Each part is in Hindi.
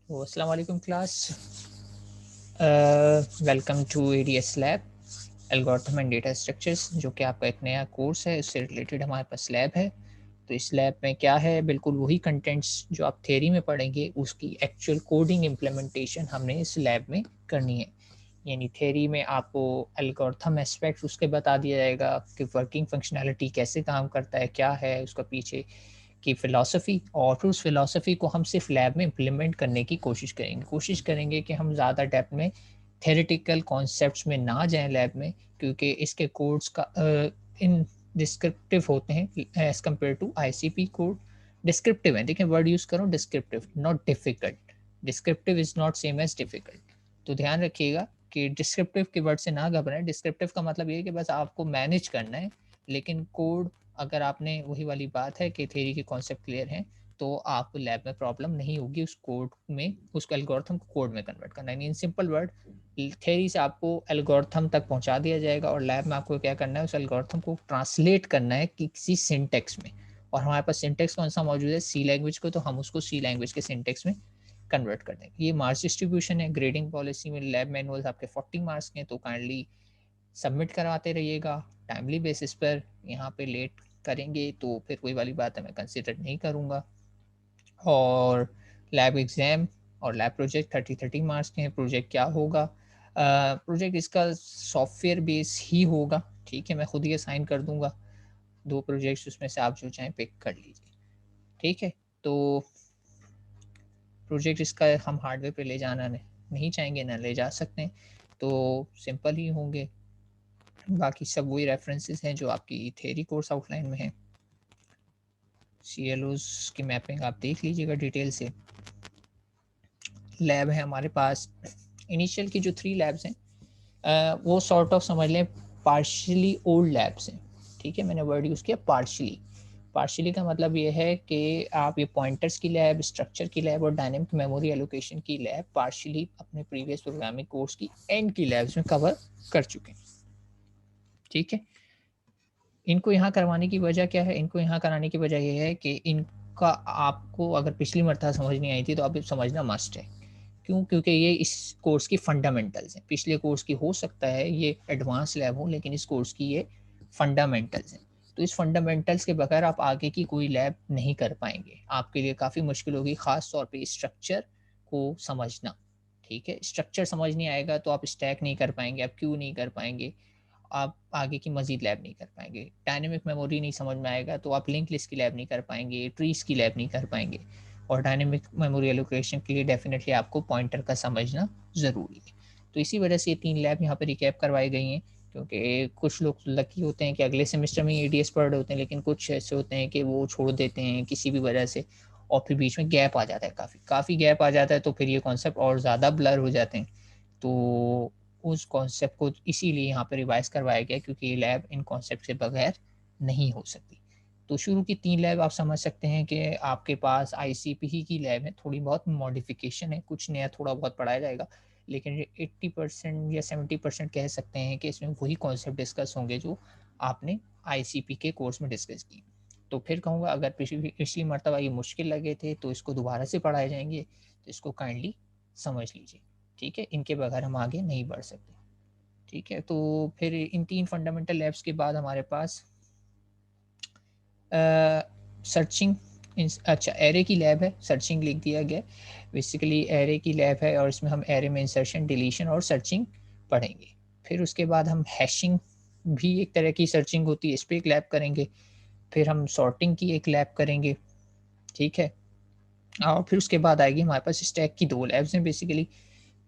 अस्सलाम वालेकुम class. Welcome to ADS lab algorithm and data structures, जो कि आपका एक नया कोर्स है। इससे रिलेटेड हमारे पास लैब है। तो इस लैब में क्या है, बिल्कुल वही कंटेंट्स जो आप थ्योरी में पढ़ेंगे उसकी एक्चुअल कोडिंग इम्प्लीमेंटेशन हमने इस लैब में करनी है। यानी थ्योरी में आपको एल्गोरिथम एस्पेक्ट उसके बता दिया जाएगा कि वर्किंग फंक्शनैलिटी कैसे काम करता है, क्या है उसका पीछे की फ़िलॉसफ़ी, और फिर उस फ़िलॉसफ़ी को हम सिर्फ़ लैब में इम्प्लीमेंट करने की कोशिश करेंगे कि हम ज़्यादा डेप्थ में थ्योरेटिकल कॉन्सेप्ट्स में ना जाएँ लैब में, क्योंकि इसके कोड्स का इन डिस्क्रिप्टिव होते हैं as compare to ICP code. Descriptive है, देखिए वर्ड यूज़ करो, descriptive not difficult. Descriptive is not same as difficult. तो ध्यान रखिएगा कि डिस्क्रिप्टिव के वर्ड से ना घबराएँ। डिस्क्रिप्टिव का मतलब ये है कि बस आपको मैनेज करना है, लेकिन कोड, अगर आपने वही वाली बात है कि थ्योरी के कॉन्सेप्ट क्लियर हैं, तो आपको लैब में प्रॉब्लम नहीं होगी उस कोड में, उस एल्गोरिथम को कोड में कन्वर्ट करना है। इन सिंपल वर्ड, थ्योरी से आपको एल्गोरिथम तक पहुंचा दिया जाएगा और लैब में आपको क्या करना है, उस एल्गोरिथम को ट्रांसलेट करना है किसी सिंटेक्स में। और हमारे पास सिंटेक्स कौन सा मौजूद है, सी लैंग्वेज को, तो हम उसको सी लैंग्वेज के सिंटेक्स में कन्वर्ट कर देंगे। ये मार्क्स डिस्ट्रीब्यूशन है। ग्रेडिंग पॉलिसी में लैब मैनुअल्स आपके 40 मार्क्स के हैं, तो काइंडली सबमिट करवाते रहिएगा टाइमली बेसिस पर। यहाँ पे लेट करेंगे तो फिर वही वाली बात है, मैं कंसिडर नहीं करूँगा। और लैब एग्ज़ाम और लैब प्रोजेक्ट 30-30 मार्क्स के हैं। प्रोजेक्ट क्या होगा, प्रोजेक्ट इसका सॉफ्टवेयर बेस ही होगा, ठीक है? मैं खुद ही असाइन कर दूँगा 2 प्रोजेक्ट्स, उसमें से आप जो चाहें पिक कर लीजिए, ठीक है? तो प्रोजेक्ट इसका हम हार्डवेयर पे ले जाना नहीं चाहेंगे, ना ले जा सकते हैं, तो सिंपल ही होंगे। बाकी सब वही रेफरेंसेस हैं जो आपकी थ्योरी कोर्स आउटलाइन में है। सीएलओज की मैपिंग आप देख लीजिएगा डिटेल से। लैब है हमारे पास, इनिशियल की जो 3 लैब्स हैं, वो सॉर्ट ऑफ समझ लें पार्शियली ओल्ड लैब्स हैं, ठीक है? मैंने वर्ड यूज़ किया पार्शियली। पार्शियली का मतलब ये है कि आप ये पॉइंटर्स की लैब, स्ट्रक्चर की लैब और डायनेमिक मेमोरी एलोकेशन की लैब पार्शियली अपने प्रीवियस प्रोग्रामिंग कोर्स की एंड की लैब्स में कवर कर चुके हैं, ठीक है? इनको यहाँ करवाने की वजह क्या है? इनको यहाँ कराने की वजह ये है कि इनका आपको अगर पिछली मर्तबा समझ नहीं आई थी, तो अब समझना मस्ट है। क्यों? क्योंकि ये इस कोर्स की फंडामेंटल्स हैं। पिछले कोर्स की हो सकता है ये एडवांस लैब हो, लेकिन इस कोर्स की ये फंडामेंटल्स हैं। तो इस फंडामेंटल्स के बगैर आप आगे की कोई लैब नहीं कर पाएँगे। आपके लिए काफ़ी मुश्किल होगी, ख़ास तौर पे स्ट्रक्चर को समझना, ठीक है? स्ट्रक्चर समझ नहीं आएगा तो आप स्टैक नहीं कर पाएँगे, आप क्यू नहीं कर पाएँगे, आप आगे की मज़ीद लैब नहीं कर पाएँगे। डायनेमिक मेमोरी नहीं समझ में आएगा तो आप लिंक लिस्ट की लैब नहीं कर पाएँगे, ट्रीज़ की लैब नहीं कर पाएँगे। और डायनेमिक मेमोरी एलोकेशन के लिए डेफ़िनेटली आपको पॉइंटर का समझना ज़रूरी है। तो इसी वजह से ये 3 लैब यहाँ पे रिकैप करवाई गई हैं, क्योंकि कुछ लोग लकी होते हैं कि अगले सेमेस्टर में एडीएस पढ़ रहे होते हैं, लेकिन कुछ ऐसे होते हैं कि वो छोड़ देते हैं किसी भी वजह से, और फिर बीच में गैप आ जाता है, काफ़ी गैप आ जाता है, तो फिर ये कॉन्सेप्ट और ज़्यादा ब्लर हो जाते हैं। तो उस कॉन्सेप्ट को इसीलिए यहाँ पे रिवाइज़ करवाया गया, क्योंकि ये लैब इन कॉन्सेप्ट से बगैर नहीं हो सकती। तो शुरू की 3 लैब आप समझ सकते हैं कि आपके पास आईसीपी ही की लैब है, थोड़ी बहुत मॉडिफ़िकेशन है, कुछ नया थोड़ा बहुत पढ़ाया जाएगा, लेकिन ये 80% या 70% कह सकते हैं कि इसमें वही कॉन्सेप्ट डिस्कस होंगे जो आपने आईसीपी के कोर्स में डिस्कस किए। तो फिर कहूँगा, अगर पिछली पिछली मर्तबा ये मुश्किल लगे थे, तो इसको दोबारा से पढ़ाए जाएँगे, तो इसको काइंडली समझ लीजिए, ठीक है? इनके बगैर हम आगे नहीं बढ़ सकते, ठीक है? तो फिर इन 3 फंडामेंटल लैब्स के बाद हमारे पास सर्चिंग, अच्छा एरे की लैब है, सर्चिंग लिख दिया गया है। बेसिकली एरे की लैब है और इसमें हम एरे में इंसर्शन, डिलीशन और सर्चिंग पढ़ेंगे। फिर उसके बाद हम हैशिंग, भी एक तरह की सर्चिंग होती है, इस पे एक लैब करेंगे। फिर हम सॉर्टिंग की एक लैब करेंगे, ठीक है? और फिर उसके बाद आएगी हमारे पास स्टैक की 2 लैब्स हैं बेसिकली।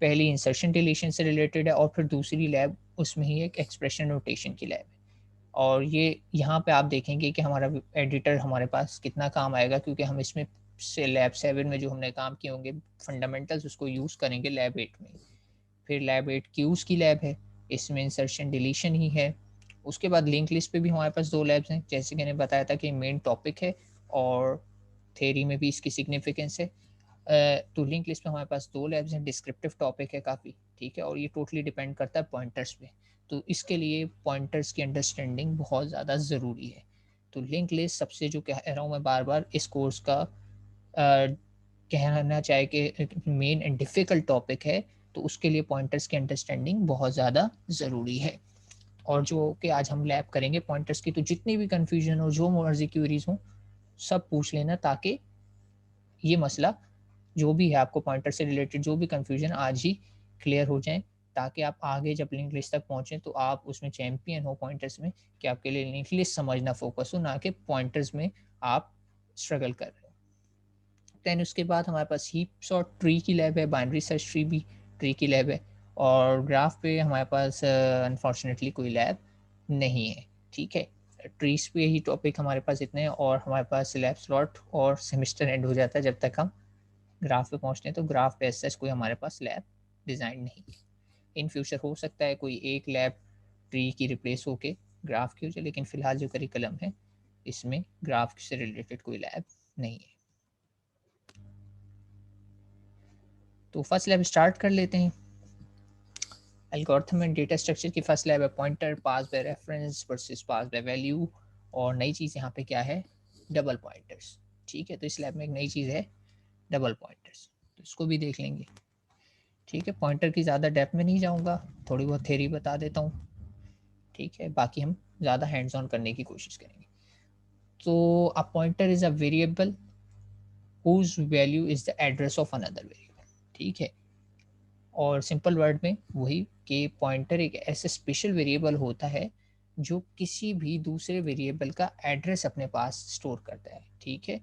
पहली इंसर्शन डिलीशन से रिलेटेड है, और फिर दूसरी लैब उसमें ही एक एक्सप्रेशन नोटेशन की लैब है। और ये यहाँ पे आप देखेंगे कि हमारा एडिटर हमारे पास कितना काम आएगा, क्योंकि हम इसमें से लैब 7 में जो हमने काम किए होंगे फंडामेंटल्स, उसको यूज़ करेंगे लैब 8 में। फिर लैब 8 क्यूज़ की लैब है, इसमें इंसर्शन डिलीशन ही है। उसके बाद लिंक लिस्ट पे भी हमारे पास 2 लैब्स हैं, जैसे कि मैंने बताया था कि मेन टॉपिक है और थ्योरी में भी इसकी सिग्निफिकेंस है। तो लिंक लिस्ट में हमारे पास 2 लैब्स हैं, डिस्क्रिप्टिव टॉपिक है काफ़ी, ठीक है? और ये टोटली डिपेंड करता है पॉइंटर्स पे। तो इसके लिए पॉइंटर्स की अंडरस्टैंडिंग बहुत ज़्यादा ज़रूरी है। तो लिंक लिस्ट सबसे, जो कह रहा हूँ मैं बार-बार, इस कोर्स का कहना चाहे कि मेन एंड डिफ़िकल्ट टॉपिक है, तो उसके लिए पॉइंटर्स की अंडरस्टैंडिंग बहुत ज़्यादा ज़रूरी है। और जो कि आज हम लैब करेंगे पॉइंटर्स की, तो जितनी भी कन्फ्यूजन हो, जो मर्ज़ी क्वेरीज़ हों, सब पूछ लेना, ताकि ये मसला जो भी है आपको पॉइंटर से रिलेटेड जो भी कन्फ्यूजन आज ही क्लियर हो जाए, ताकि आप आगे जब लिंक लिस्ट तक पहुँचे तो आप उसमें चैंपियन हो पॉइंटर्स में, कि आपके लिए लिंक लिस्ट समझना फोकस हो, ना कि पॉइंटर्स में आप स्ट्रगल कर रहे हो। देन उसके बाद हमारे पास हीप्स और ट्री की लैब है, बाइनरी सर्च ट्री भी ट्री की लैब है, और ग्राफ पे हमारे पास अनफॉर्चुनेटली कोई लैब नहीं है। ठीक है, ट्रीज पे ही टॉपिक हमारे पास इतने हैं, और हमारे पास लैब स्लॉट और सेमेस्टर एंड हो जाता है जब तक हम ग्राफ पे पहुँचते हैं। तो ग्राफ पे एज सच कोई हमारे पास लैब डिज़ाइन नहीं है। इन फ्यूचर हो सकता है कोई एक लैब ट्री की रिप्लेस होके ग्राफ की हो जाए, लेकिन फ़िलहाल जो करिकुलम है इसमें ग्राफ से रिलेटेड कोई लैब नहीं है। तो फर्स्ट लैब स्टार्ट कर लेते हैं। एल्गोरिथम एंड डेटा स्ट्रक्चर की फर्स्ट लैब है pointer pass by reference versus pass by value, और नई चीज़ यहाँ पे क्या है, डबल पॉइंटर्स। ठीक है, तो इस लैब में एक नई चीज़ है डबल पॉइंटर्स, तो इसको भी देख लेंगे। ठीक है, पॉइंटर की ज़्यादा डेप्थ में नहीं जाऊँगा, थोड़ी बहुत थ्योरी बता देता हूँ। ठीक है, बाकी हम ज़्यादा हैंड्स ऑन करने की कोशिश करेंगे। तो a pointer is a variable whose value is the address of another variable. ठीक है, और सिंपल वर्ड में वही कि पॉइंटर एक ऐसा स्पेशल वेरिएबल होता है जो किसी भी दूसरे वेरिएबल का एड्रेस अपने पास स्टोर करता है। ठीक है,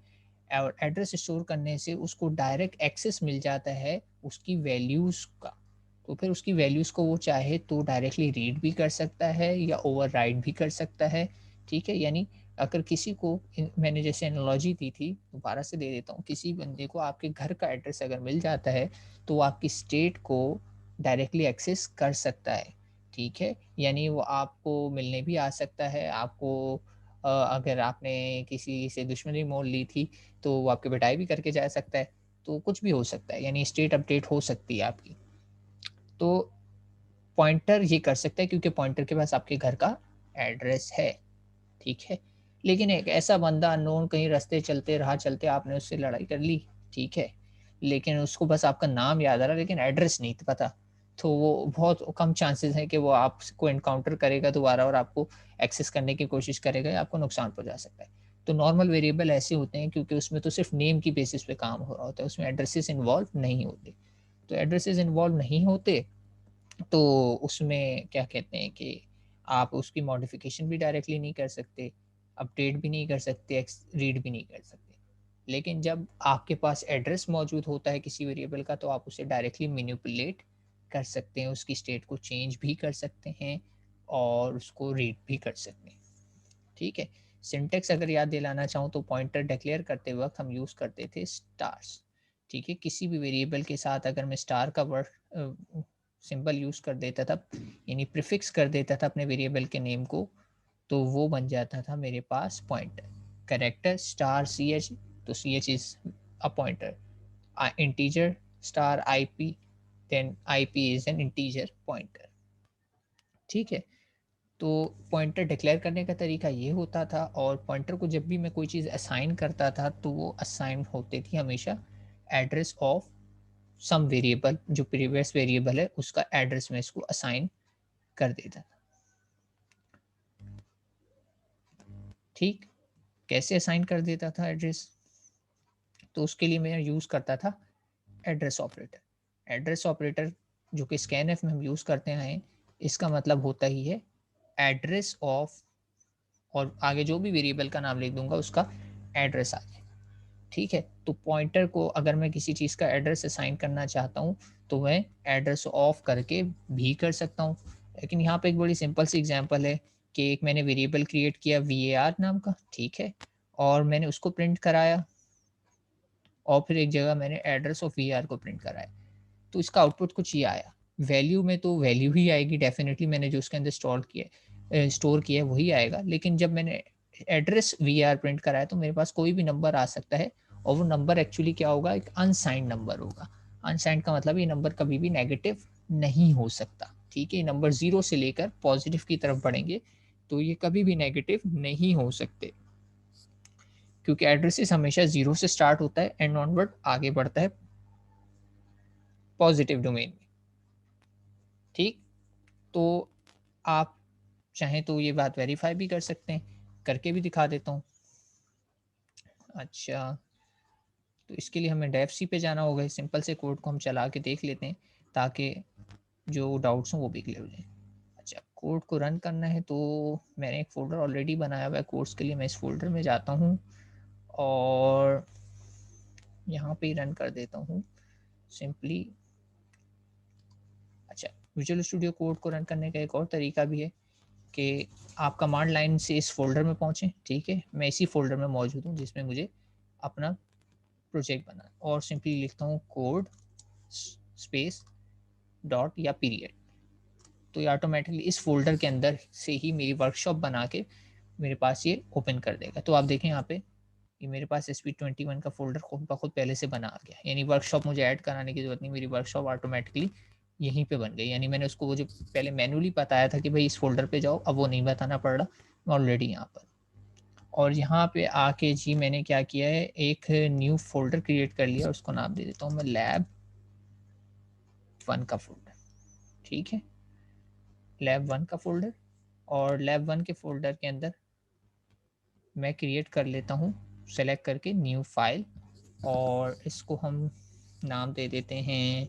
और एड्रेस स्टोर करने से उसको डायरेक्ट एक्सेस मिल जाता है उसकी वैल्यूज़ का। तो फिर उसकी वैल्यूज़ को वो चाहे तो डायरेक्टली रीड भी कर सकता है या ओवरराइड भी कर सकता है। ठीक है, यानी अगर किसी को मैंने जैसे एनालॉजी दी थी, दोबारा से दे देता हूँ, किसी बंदे को आपके घर का एड्रेस अगर मिल जाता है तो वो आपकी स्टेट को डायरेक्टली एक्सेस कर सकता है। ठीक है, यानी वो आपको मिलने भी आ सकता है, आपको अगर आपने किसी से दुश्मनी मोल ली थी तो वो आपकी पिटाई भी करके जा सकता है। तो कुछ भी हो सकता है, यानी स्टेट अपडेट हो सकती है आपकी। तो पॉइंटर ये कर सकता है क्योंकि पॉइंटर के पास आपके घर का एड्रेस है। ठीक है, लेकिन एक ऐसा बंदा अननोन कहीं रास्ते चलते राह चलते आपने उससे लड़ाई कर ली, ठीक है, लेकिन उसको बस आपका नाम याद आ रहा लेकिन एड्रेस नहीं पता, तो वो बहुत कम चांसेस है कि वो आपको एनकाउंटर करेगा दोबारा और आपको एक्सेस करने की कोशिश करेगा या आपको नुकसान पहुंचा सकता है। तो नॉर्मल वेरिएबल ऐसे होते हैं क्योंकि उसमें तो सिर्फ नेम की बेसिस पे काम हो रहा होता है, उसमें एड्रेसेस इन्वॉल्व नहीं होते। तो एड्रेसेस इन्वॉल्व नहीं होते तो उसमें क्या कहते हैं कि आप उसकी मॉडिफिकेशन भी डायरेक्टली नहीं कर सकते, अपडेट भी नहीं कर सकते, रीड भी नहीं कर सकते। लेकिन जब आपके पास एड्रेस मौजूद होता है किसी वेरिएबल का तो आप उसे डायरेक्टली मैनिपुलेट कर सकते हैं, उसकी स्टेट को चेंज भी कर सकते हैं और उसको रीड भी कर सकते हैं। ठीक है, सिंटेक्स अगर याद दिलाना चाहूँ तो पॉइंटर डिक्लेयर करते वक्त हम यूज़ करते थे स्टार्स। ठीक है, किसी भी वेरिएबल के साथ अगर मैं स्टार का वर्ड सिंबल यूज़ कर देता था, यानी प्रीफिक्स कर देता था अपने वेरिएबल के नेम को, तो वो बन जाता था मेरे पास pointer. Character star C H, तो C H is a pointer. Integer star I P, then I P is an integer pointer. ठीक है, तो पॉइंटर डिक्लेयर करने का तरीका ये होता था, और पॉइंटर को जब भी मैं कोई चीज़ असाइन करता था तो वो असाइन होती थी हमेशा एड्रेस ऑफ सम वेरिएबल, जो प्रीवियस वेरिएबल है उसका एड्रेस में इसको असाइन कर देता था। ठीक, कैसे असाइन कर देता था एड्रेस, तो उसके लिए मैं यूज़ करता था एड्रेस ऑपरेटर। एड्रेस ऑपरेटर जो कि स्कैनएफ में हम यूज़ करते हैं, इसका मतलब होता ही है एड्रेस ऑफ, और आगे जो भी वेरिएबल का नाम लिख दूंगा उसका एड्रेस आ जाए। ठीक है, तो पॉइंटर को अगर मैं किसी चीज़ का एड्रेस असाइन करना चाहता हूँ तो मैं एड्रेस ऑफ करके भी कर सकता हूँ। लेकिन यहाँ पे एक बड़ी सिंपल सी एग्जांपल है कि एक मैंने वेरिएबल क्रिएट किया var नाम का, ठीक है, और मैंने उसको प्रिंट कराया, और फिर एक जगह मैंने एड्रेस ऑफ var को प्रिंट कराया, तो इसका आउटपुट कुछ ये आया। वैल्यू में तो वैल्यू ही आएगी डेफ़िनेटली, मैंने जो उसके अंदर स्टोर किया है वही आएगा। लेकिन जब मैंने एड्रेस वीआर प्रिंट कराया तो मेरे पास कोई भी नंबर आ सकता है, और वो नंबर एक्चुअली क्या होगा, एक अनसाइंड नंबर होगा। अनसाइंड का मतलब ये नंबर कभी भी नेगेटिव नहीं हो सकता। ठीक है, नंबर 0 से लेकर पॉजिटिव की तरफ बढ़ेंगे तो ये कभी भी नेगेटिव नहीं हो सकते। क्योंकि एड्रेसेस हमेशा 0 से स्टार्ट होता है एंड ऑनवर्ड आगे बढ़ता है पॉजिटिव डोमेन में। ठीक, तो आप चाहें तो ये बात वेरीफाई भी कर सकते हैं, करके भी दिखा देता हूँ। अच्छा, तो इसके लिए हमें डेफ सी पे जाना होगा। इस सिंपल से कोड को हम चला के देख लेते हैं ताकि जो डाउट्स हों वो भी क्लियर हो जाए। अच्छा, कोड को रन करना है तो मैंने एक फ़ोल्डर ऑलरेडी बनाया हुआ है कोर्स के लिए। मैं इस फोल्डर में जाता हूँ और यहाँ पे रन कर देता हूँ सिंपली। अच्छा, विजुअल स्टूडियो कोड को रन करने का एक और तरीका भी है कि आप कमांड लाइन से इस फोल्डर में पहुँचें। ठीक है, मैं इसी फोल्डर में मौजूद हूँ जिसमें मुझे अपना प्रोजेक्ट बना, और सिंपली लिखता हूँ कोड स्पेस डॉट या पीरियड, तो ये ऑटोमेटिकली इस फोल्डर के अंदर से ही मेरी वर्कशॉप बना के मेरे पास ये ओपन कर देगा। तो आप देखें यहाँ पे ये मेरे पास SP21 का फोल्डर खुद ब खुद पहले से बना आ गया, यानी वर्कशॉप मुझे ऐड कराने की जरूरत नहीं, मेरी वर्कशॉप ऑटोमेटिकली यहीं पे बन गई। यानी मैंने उसको वो जो पहले मैनुअली बताया था कि भाई इस फोल्डर पे जाओ, अब वो नहीं बताना पड़ रहा, मैं ऑलरेडी यहाँ पर। और यहाँ पे आके जी मैंने क्या किया है, एक न्यू फोल्डर क्रिएट कर लिया, उसको नाम दे देता हूँ मैं लैब 1 का फोल्डर। ठीक है, लैब 1 का फोल्डर, और लैब 1 के फोल्डर के अंदर मैं क्रिएट कर लेता हूँ सेलेक्ट करके न्यू फाइल, और इसको हम नाम दे देते हैं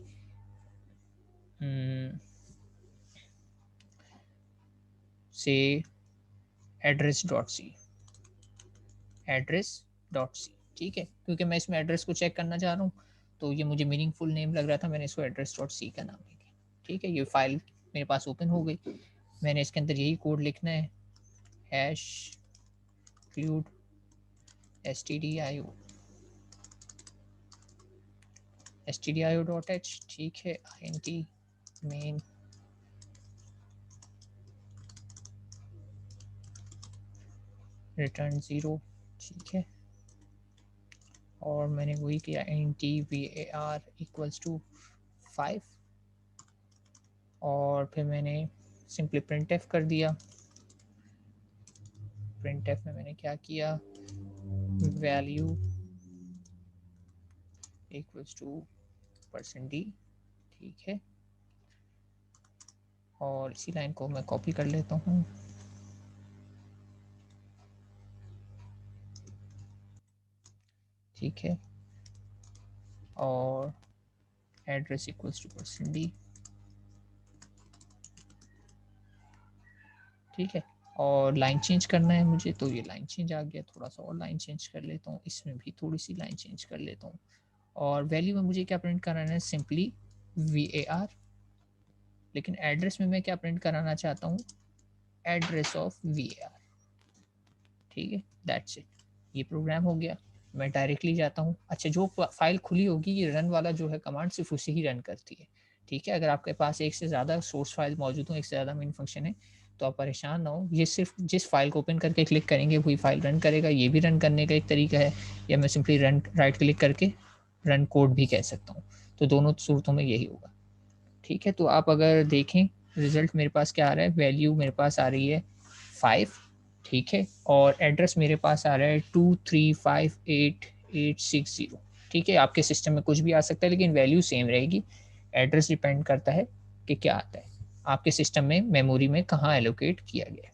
से address dot C, address dot C. ठीक है, क्योंकि मैं इसमें एड्रेस को चेक करना चाह रहा हूँ तो ये मुझे मीनिंगफुल नेम लग रहा था, मैंने इसको एड्रेस डॉट सी का नाम दे दिया। ठीक है, ये फाइल मेरे पास ओपन हो गई। मैंने इसके अंदर यही कोड लिखना है, hash clued stdio dot H. ठीक है, int मेन रिटर्न 0। ठीक है, और मैंने वही किया int var इक्वल्स टू 5, और फिर मैंने सिंपली printf कर दिया। printf में मैंने क्या किया, वैल्यू इक्वल्स टू %d। ठीक है, और इसी लाइन को मैं कॉपी कर लेता हूँ। ठीक है, और एड्रेस इक्वल्स टू %d। ठीक है, और लाइन चेंज करना है मुझे, तो ये लाइन चेंज आ गया। थोड़ा सा और लाइन चेंज कर लेता हूँ, इसमें भी थोड़ी सी लाइन चेंज कर लेता हूँ। और वैल्यू में मुझे क्या प्रिंट कराना है, सिंपली var, लेकिन एड्रेस में मैं क्या प्रिंट कराना चाहता हूँ, एड्रेस ऑफ var। ठीक है, दैट्स इट, ये प्रोग्राम हो गया। मैं डायरेक्टली जाता हूँ। अच्छा, जो फाइल खुली होगी ये रन वाला जो है कमांड सिर्फ उसे ही रन करती है। ठीक है, अगर आपके पास एक से ज़्यादा सोर्स फाइल मौजूद हो, एक से ज़्यादा मेन फंक्शन है, तो आप परेशान ना हो, ये सिर्फ जिस फाइल को ओपन करके क्लिक करेंगे वही फाइल रन करेगा। ये भी रन करने का एक तरीका है, या मैं सिंपली रन राइट क्लिक करके रन कोड भी कह सकता हूँ, तो दोनों सूरतों में यही होगा। ठीक है, तो आप अगर देखें रिजल्ट मेरे पास क्या आ रहा है, वैल्यू मेरे पास आ रही है 5। ठीक है, और एड्रेस मेरे पास आ रहा है 2358860। ठीक है, आपके सिस्टम में कुछ भी आ सकता है लेकिन वैल्यू सेम रहेगी। एड्रेस डिपेंड करता है कि क्या आता है आपके सिस्टम में, मेमोरी में कहाँ एलोकेट किया गया है।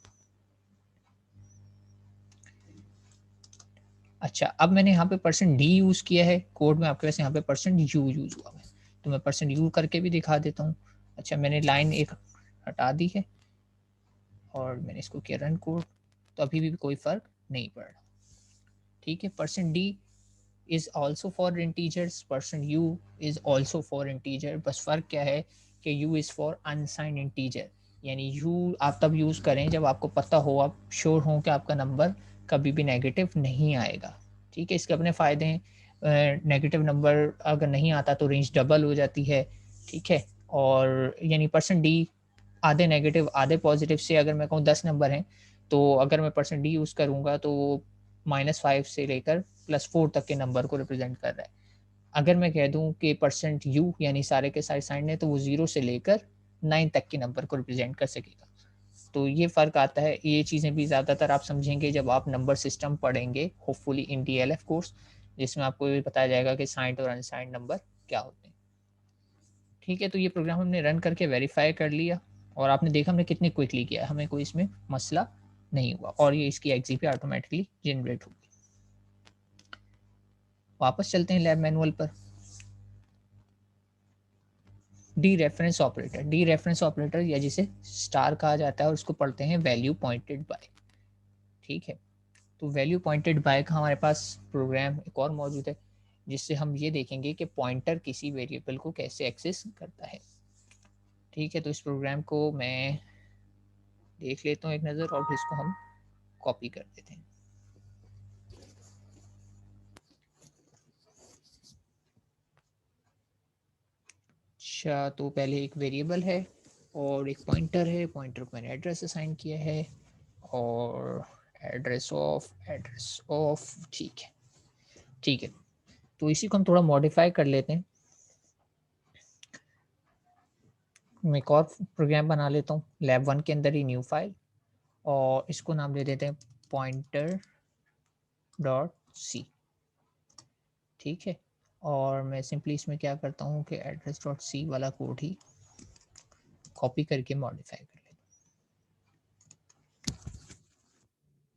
अच्छा, अब मैंने यहाँ पे %d यूज़ किया है कोड में, आपके पास यहाँ पे %u यूज़ हुआ है, तो मैं %u करके भी दिखा देता हूँ। अच्छा, मैंने लाइन एक हटा दी है और मैंने इसको किया रन कोड, तो अभी भी कोई फ़र्क नहीं पड़ रहा। ठीक है, %d is also for integers, %u is also for integer, बस फ़र्क क्या है कि u is for unsigned integer. यानी u आप तब यूज़ करें जब आपको पता हो, आप श्योर हों कि आपका नंबर कभी भी नेगेटिव नहीं आएगा। ठीक है, इसके अपने फ़ायदे हैं। नेगेटिव नंबर अगर नहीं आता तो रेंज डबल हो जाती है। ठीक है, और यानी %d आधे नेगेटिव आधे पॉजिटिव से, अगर मैं कहूँ 10 नंबर हैं, तो अगर मैं %d यूज़ करूँगा तो -5 से लेकर +4 तक के नंबर को रिप्रेजेंट कर रहा है। अगर मैं कह दूँ कि %u यानी सारे के सारे साइन है, तो वो 0 से लेकर 9 तक के नंबर को रिप्रेजेंट कर सकेगा। तो ये फ़र्क आता है, ये चीज़ें भी ज़्यादातर आप समझेंगे जब आप नंबर सिस्टम पढ़ेंगे, होपफुली इन डीएलएफ कोर्स, जिसमें आपको ये बताया जाएगा कि साइंड और अनसाइंड नंबर क्या होते हैं। ठीक है, तो ये प्रोग्राम हमने रन करके वेरीफाई कर लिया और आपने देखा हमने कितनी क्विकली किया, हमें कोई इसमें मसला नहीं हुआ और ये इसकी एक्सिपी ऑटोमेटिकली जनरेट हो गई। वापस चलते हैं लैब मैनुअल पर। D reference operator, D reference operator या जिसे स्टार कहा जाता है और उसको पढ़ते हैं वैल्यू पॉइंटेड बाय। ठीक है, तो वैल्यू पॉइंटेड बाय का हमारे पास प्रोग्राम एक और मौजूद है, जिससे हम ये देखेंगे कि पॉइंटर किसी वेरिएबल को कैसे एक्सेस करता है। ठीक है, तो इस प्रोग्राम को मैं देख लेता हूँ एक नज़र और फिर इसको हम कॉपी कर देते हैं। अच्छा, तो पहले एक वेरिएबल है और एक पॉइंटर है, पॉइंटर को मैंने एड्रेस असाइन किया है और एड्रेस ऑफ ठीक है। ठीक है, तो इसी को हम थोड़ा मॉडिफाई कर लेते हैं। मैं एक और प्रोग्राम बना लेता हूँ lab1 के अंदर ही, न्यू फाइल, और इसको नाम दे देते हैं pointer.c। ठीक है, और मैं सिंपली इसमें क्या करता हूँ कि address.c वाला कोड ही कॉपी करके मॉडिफाई कर लेता हूँ।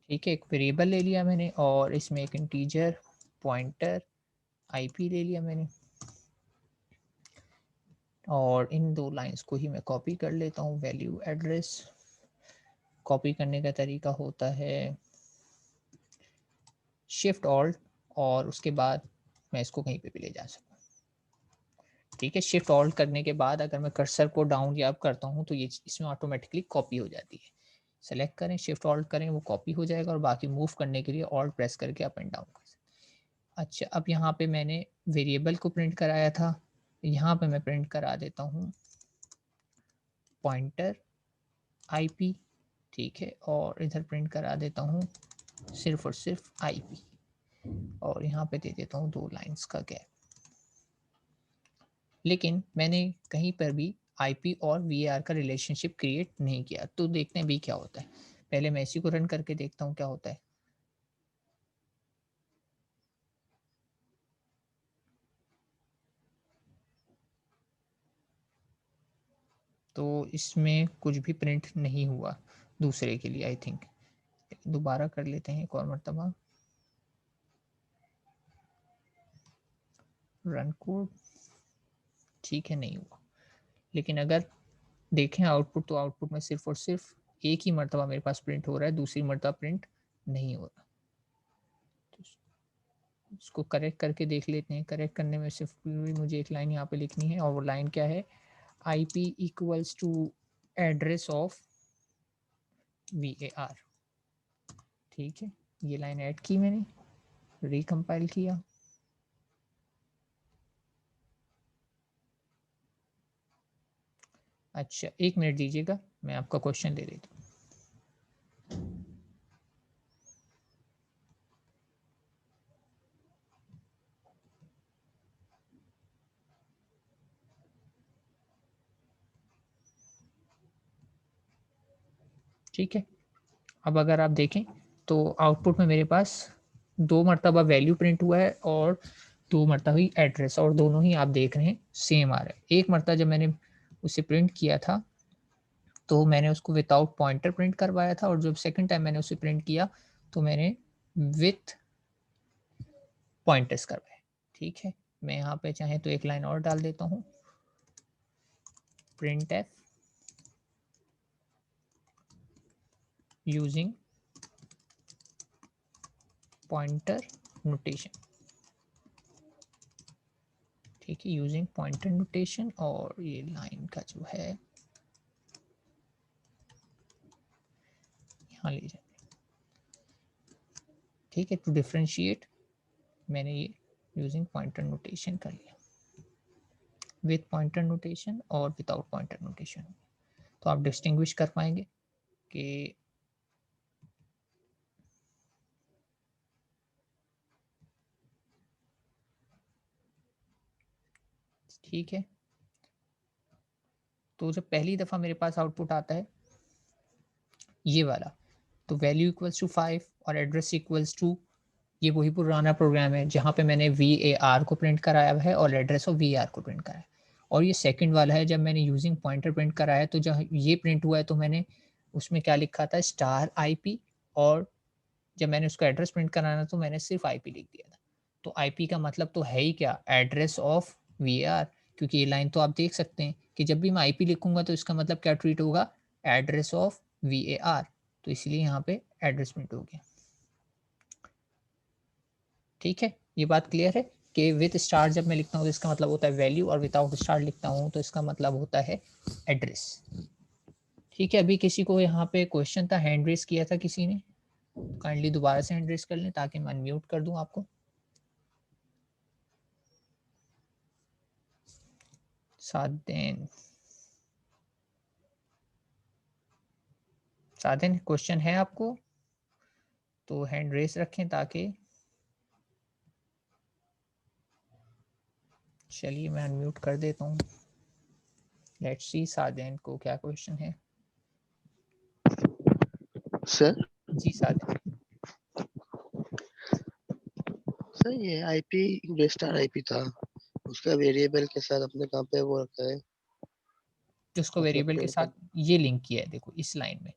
ठीक है, एक वेरिएबल ले लिया मैंने और इसमें एक इंटीजर पॉइंटर आईपी ले लिया मैंने और इन दो लाइंस को ही मैं कॉपी कर लेता हूँ। वैल्यू एड्रेस कॉपी करने का तरीका होता है शिफ्ट ऑल्ट और उसके बाद मैं इसको कहीं पे भी ले जा सकता हूँ। ठीक है, शिफ्ट ऑल्ट करने के बाद अगर मैं कर्सर को डाउन या अप करता हूँ तो ये इसमें ऑटोमेटिकली कॉपी हो जाती है। सेलेक्ट करें, शिफ्ट ऑल्ट करें, वो कॉपी हो जाएगा और बाकी मूव करने के लिए ऑल्ट प्रेस करके अप एंड डाउन कर सकते हैं। अच्छा, अब यहाँ पे मैंने वेरिएबल को प्रिंट कराया था, यहाँ पे मैं प्रिंट करा देता हूँ पॉइंटर आईपी। ठीक है, और इधर प्रिंट करा देता हूँ सिर्फ और सिर्फ आईपी और यहाँ पे दे देता हूँ 2 लाइंस का गैप। लेकिन मैंने कहीं पर भी आईपी और वीआर का रिलेशनशिप क्रिएट नहीं किया, तो देखते हैं भी क्या होता है। पहले मैं इसी को रन करके देखता हूँ क्या होता है। तो इसमें कुछ भी प्रिंट नहीं हुआ दूसरे के लिए, आई थिंक। दोबारा कर लेते हैं एक और मरतबा रन कोड। ठीक है, नहीं हुआ। लेकिन अगर देखें आउटपुट, तो आउटपुट में सिर्फ और सिर्फ एक ही मरतबा मेरे पास प्रिंट हो रहा है, दूसरी मरतबा प्रिंट नहीं हो रहा। तो इसको करेक्ट करके देख लेते हैं। करेक्ट करने में सिर्फ मुझे एक लाइन यहाँ पे लिखनी है और वो लाइन क्या है, IP equals to address of VAR। ठीक है, ये लाइन ऐड की मैंने, रिकम्पाइल किया। अच्छा, एक मिनट दीजिएगा, मैं आपका क्वेश्चन दे देता हूँ। ठीक है, अब अगर आप देखें तो आउटपुट में मेरे पास 2 मरतबा वैल्यू प्रिंट हुआ है और 2 मरतबा ही एड्रेस, और दोनों ही आप देख रहे हैं सेम आ रहा है। एक मरतबा जब मैंने उसे प्रिंट किया था तो मैंने उसको विदाउट पॉइंटर प्रिंट करवाया था और जब सेकंड टाइम मैंने उसे प्रिंट किया तो मैंने विथ पॉइंटर्स करवाए। ठीक है, मैं यहाँ पे चाहे तो एक लाइन और डाल देता हूँ, print F using pointer notation. ठीक है, यूजिंग पॉइंटर नोटेशन, और ये लाइन का जो है यहाँ ले जाए। ठीक है, टू डिफ्रेंशिएट मैंने ये यूजिंग पॉइंटर नोटेशन कर लिया, विथ पॉइंटर नोटेशन और विदाउट पॉइंटर नोटेशन। तो आप डिस्टिंग्विश कर पाएंगे कि ठीक है, तो जब पहली दफ़ा मेरे पास आउटपुट आता है ये वाला। तो वैल्यू इक्वल्स टू 5 और एड्रेस इक्वल्स टू, ये वही पुराना प्रोग्राम है जहाँ पे मैंने VAR को प्रिंट कराया है और एड्रेस ऑफ VAR को प्रिंट कराया है। और ये सेकंड वाला है, जब मैंने यूजिंग पॉइंटर प्रिंट कराया है तो जहाँ ये प्रिंट हुआ है तो मैंने उसमें क्या लिखा था, स्टार आईपी, और जब मैंने उसका एड्रेस प्रिंट कराना तो मैंने सिर्फ आईपी लिख दिया था। तो आईपी का मतलब तो है ही क्या, एड्रेस ऑफ VAR, क्योंकि ये लाइन तो आप देख सकते हैं कि जब भी मैं आईपी लिखूंगा तो इसका मतलब क्या ट्रीट होगा, एड्रेस ऑफ VAR। तो इसलिए यहाँ पे एड्रेस प्रिंट हो गया। ठीक है, ये बात क्लियर है कि विद स्टार जब मैं लिखता हूँ तो इसका मतलब होता है वैल्यू, और विदाउट स्टार लिखता हूँ तो इसका मतलब होता है एड्रेस। ठीक है, अभी किसी को यहाँ पे क्वेश्चन था, हैंड रेस किया था किसी ने, काइंडली दोबारा से हैंड रेस कर लें ताकि मैं अनम्यूट कर दूं आपको। सादेन, सादेन क्वेश्चन है आपको तो हैंड रेस रखें ताकि, चलिए मैं अनम्यूट कर देता हूँ। लेट्स सी सादेन को क्या क्वेश्चन है। सर जी सादेन। सर ये आईपी स्टार आईपी था, उसका वेरिएबल के साथ अपने कहाँ पे वो रखा है, जिसको मतलब वेरिएबल के साथ ये लिंक किया है, देखो इस लाइन में।